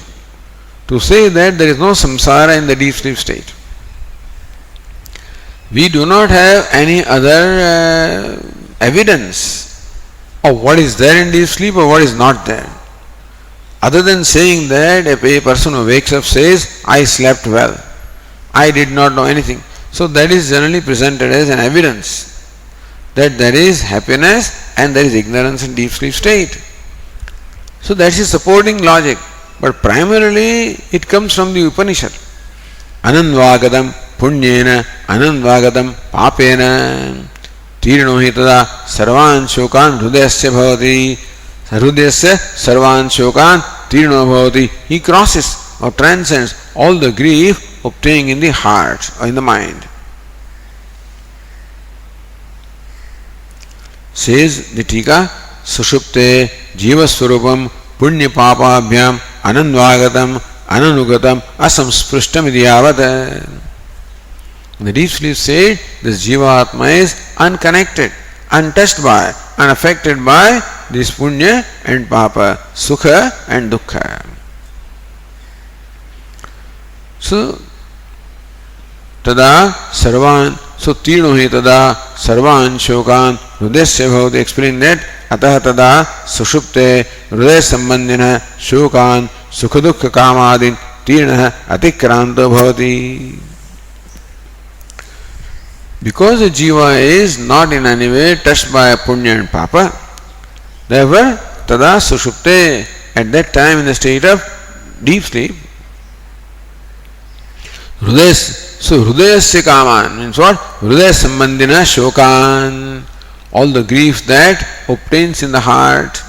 to say that there is no samsara in the deep sleep state. We do not have any other evidence of what is there in deep sleep or what is not there. Other than saying that a person who wakes up says, I slept well, I did not know anything. So that is generally presented as an evidence that there is happiness and there is ignorance in deep sleep state. So that is supporting logic. But primarily it comes from the Upanishad. Anandvagadam punyena anandvagadam papena tirno hitada sarvan shokan hridayasya bhavati. Hridayasya sarvan shokan tirno bhavati. He crosses or transcends all the grief obtaining in the heart or in the mind. Says the Tika, Sushupte Jivaswarupam Punya Papabhyam Anandvagatam Ananugatam Asamsprushtam Idyavata. In the deep sleep state, this Jiva Atma is unconnected, untouched by, unaffected by this Punya and Papa, Sukha and Dukkha. So, Tada Sarvan, so Tino hi Tada Sarvan Shokan Hridayasya bhavati. Explain that Ataha Tada Sushupte Hridaya Sambandhina Shokan Sukha Dukkha Kamadin Tirna Atikranto bhavati. Because the Jiva is not in any way touched by Punya and Papa, therefore Tada Sushupte, at that time in the state of deep sleep, so Hridayasya Kaman means what? Hridaya Sambandhina Shokan, all the grief that obtains in the heart.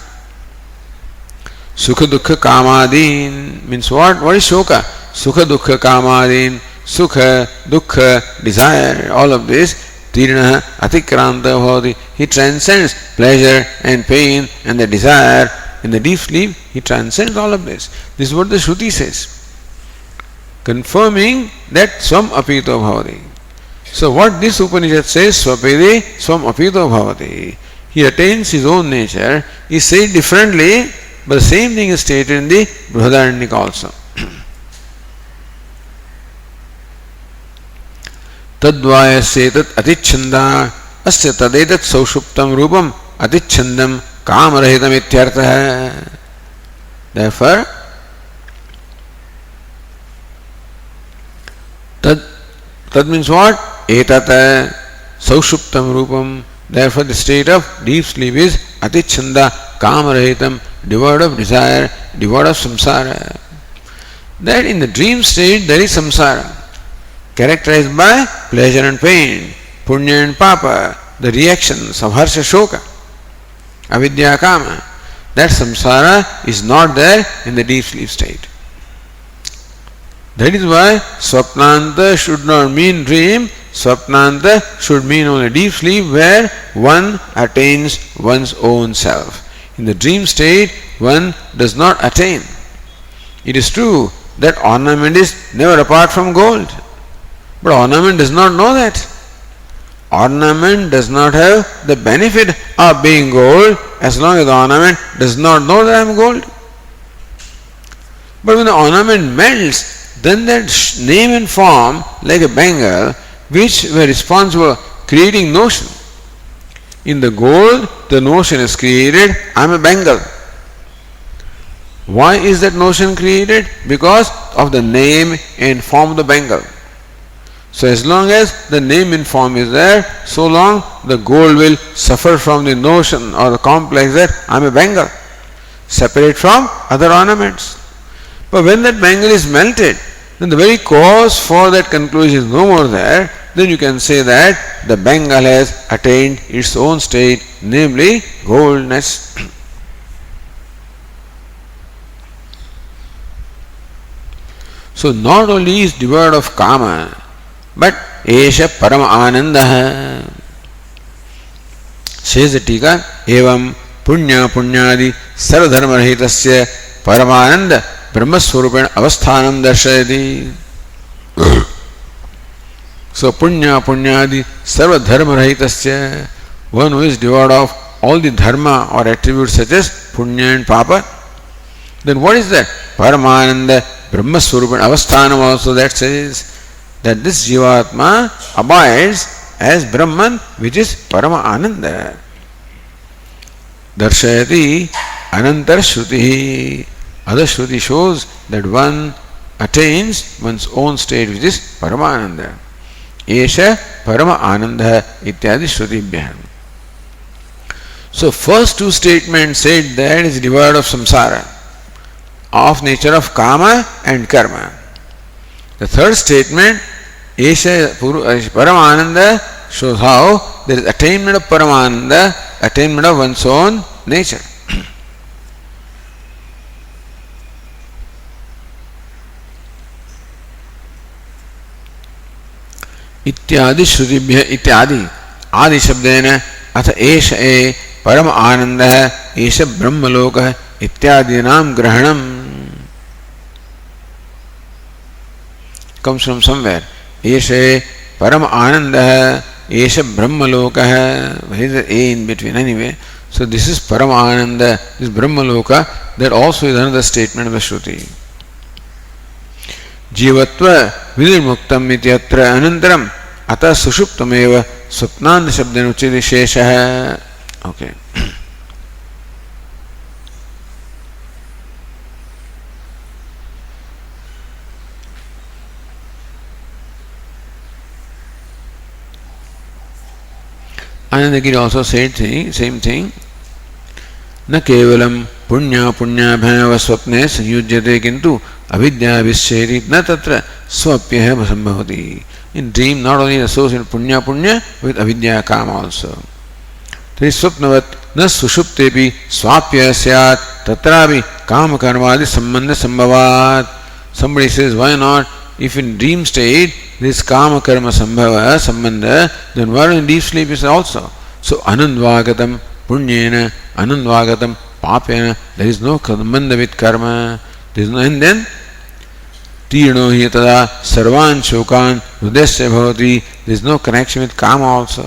Sukha Dukkha Kamadin means what? What is Shoka? Sukha Dukkha Kamadin, Sukha, Dukkha, desire, all of this. Tirna Atikranta bhavati. He transcends pleasure and pain and the desire. In the deep sleep, he transcends all of this. This is what the Shruti says, confirming that Swam Apito Bhavati. So what this Upanishad says, Swapede Swam Apito Bhavati. He attains his own nature, is said differently, but the same thing is stated in the Brihadaranyaka also. Tadvayasetat atichanda asya tadetat saushuptam rupam atichandam kamarahitam ityartha. Therefore, Tad means what? Etata saushuptam rupam. Therefore, the state of deep sleep is atichanda kamarahitam, devoid of desire, devoid of samsara. That in the dream state there is samsara, characterized by pleasure and pain, punya and papa, the reactions of harsha shoka, avidya kama. That samsara is not there in the deep sleep state. That is why Swapnanta should not mean dream. Swapnanta should mean only deep sleep where one attains one's own self. In the dream state, one does not attain. It is true that ornament is never apart from gold. But ornament does not know that. Ornament does not have the benefit of being gold as long as the ornament does not know that I am gold. But when the ornament melts, then that name and form, like a bangle, which were responsible for creating notion. In the gold, the notion is created, I am a bangle. Why is that notion created? Because of the name and form of the bangle. So as long as the name and form is there, so long the gold will suffer from the notion or the complex that I am a bangle, separate from other ornaments. But when that bangle is melted, then the very cause for that conclusion is no more there, then you can say that the bangle has attained its own state, namely goldness. So not only is devoid of kama, but esha parama ananda. Says the Tika, evam punya punyadi sarvadharma rahitasya paramananda ब्रह्मस्वरूपेण अवस्थानं दर्शयति. So punya punyadi sarva dharma rahitasya, one who is devoid of all the dharma or attributes such as punya and papa, then what is that? Paramananda Brahmaswarupa Avasthanam also that says that this Jivatma abides as Brahman, which is Parama Ananda. Darshayati Anantar Shruti. Other Shruti shows that one attains one's own state, which is Paramananda. Esha Parama Ananda Ityadi Shrutibhyam. So first two statements said that is devoid of samsara, of nature of kama and karma. The third statement, Esha Paramananda, shows how there is attainment of Paramananda, attainment of one's own nature. इत्यादि श्रुतिभ्य इत्यादि आदि शब्देन अथ एष ए परम आनंदः एष ब्रह्मलोकः इत्यादीनां ग्रहणम् comes from somewhere. एष ए परम आनंदः एष ब्रह्मलोकः. Where is the a in between anyway? So this is param ananda, this brahmaloka. That also is another statement of the Shruti. जीवत्व विनिर्मुक्तम इत्यत्र अनंतरम अतः सुषुप्तमेव स्वप्नांत शब्देन उच्यते शेषः. Okay. Anandagiri also said same thing. न केवलम पुण्य पुण्याभव स्वप्ने संयुज्यते किंतु अविद्या विच्छेदी न तत्र स्वप्यः संभवति. In dream not only associate punya punya with avidya kama also. Tari swapnavat न सुषुप्तेपि स्वाप्यः स्यात् तत्रापि काम कर्मादि संबंध संभवात्. Somebody says, why not? If in dream state there is kama karma sambhava sambandha, then why in deep sleep is also? So anandvagatam punyena anandvagatam papena, there is no sambandha with karma. There is no, and then तीर्णो हि तदा सर्वान् शोकान् हृदयस्य भवति. There is no connection with kama also.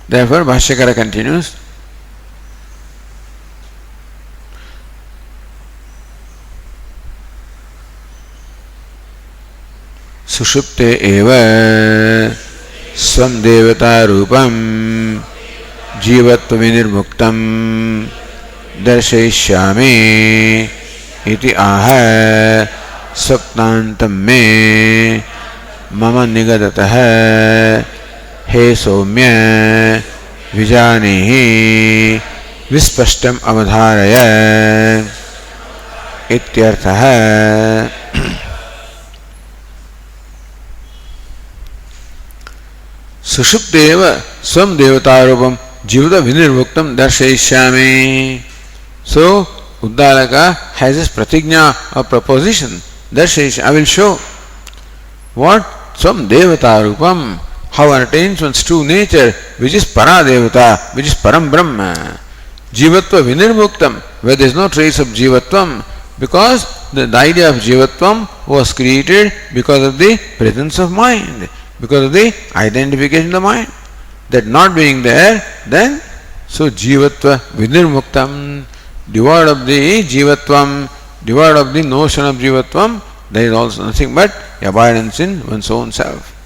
Therefore, Bhashyakara continues. सुषुप्ते एव स्वं देवता रूपं जीवत्व विनिर्मुक्तं दर्शयिष्यामि इति आह स्वप्नान्तं मे मम निगदतः हे सौम्य विजानीहि विस्पष्टम् अवधारय इत्यर्थः. सुषुप्तेव स्वं देवतारूपम जीवत विनिर्मुक्तम दर्शयिष्यामि. So Uddalaka has his pratigna or proposition. Darshayish, I will show. What? Swam devatarupam, how one attains one's true nature, which is paradevata, which is param brahma. Jivatva vinirmuktam, where there is no trace of jivatvam, because the idea of jivatvam was created because of the presence of mind, because of the identification of the mind. That not being there, then so jivatva vinirmuktam, devoid of the jivatvam, devoid of the notion of jivatvam, there is also nothing but abidance in one's own self.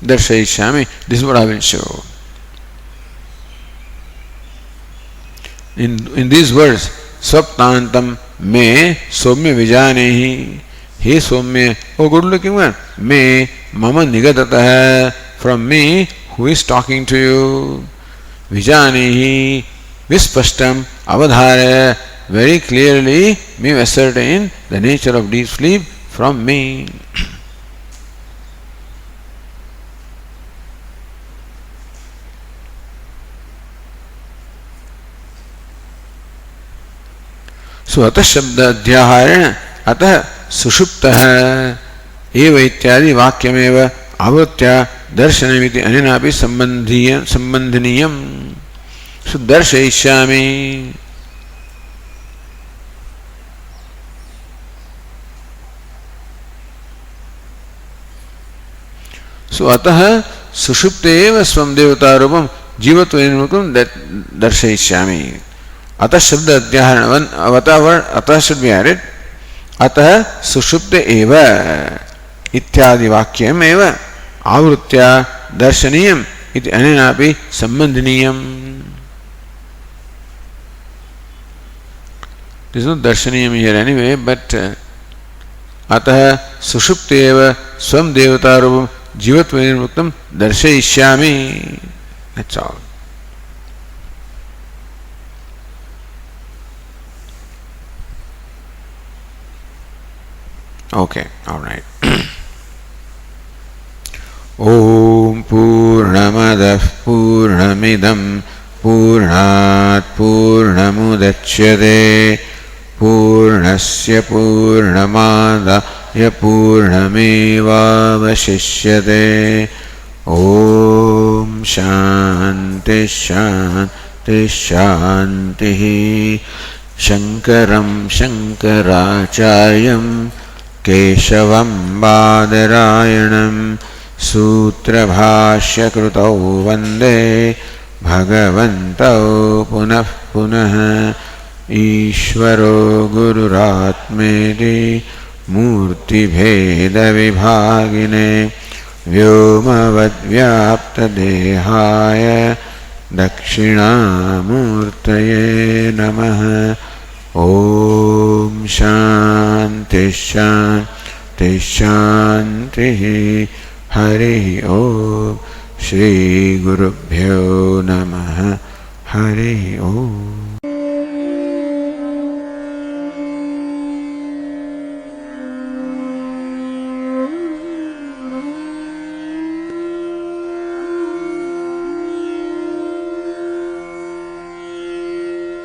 Darshayishyami, this is what I will show. In these words, Swapnantam me somya vijanehi. He somya, oh good looking one, me mama nigadataha, from me who is talking to you. Vijanehi vispashtam avadhara, very clearly me ascertain the nature of deep sleep from me. So अतः शब्द अध्याहारेण अतः सुषुप्तः एव इत्यादि वाक्यमेव आवृत्य दर्शनमिति अनेनापि संबंधनीयं दर्शयिष्यामि। सो अतः सुषुप्ते एव स्वं देवतारूपं जीवत्वनिर्मुक्तं दर्शयिष्यामि। अतः शब्द अध्याहरण अतः should be added, अतः सुषुप्ते एव इत्यादि वाक्यम् एव आवृत्य दर्शनीयम् इति अनेनापि संबंधनीयम्। There is no darshaniyam here anyway, but अतः सुषुप्ते एव स्वं देवतारूपं जीवत्वनिर्मुक्तं दर्शयिष्यामि। That's all. Okay, all right. Om Purnamadah Purnamidam Purnat Purnamudachyate Purnasya Purnamadaya Purnamevavashishyate. Om Shanti Shanti Shanti. Shankaram Shankaracharyam Keshavam Badarayanam Sutra Krutau Vande Bhagavantau Punah Punah. Ishvaro Gururatmeti Murti Bheda Vibhagine Vyomavad Vyapta Dehaya Dakshinamurtaye Namaha. Om Shanti Shanti Shanti. Hari Om. Shri Gurubhyo Namaha. Hari Om.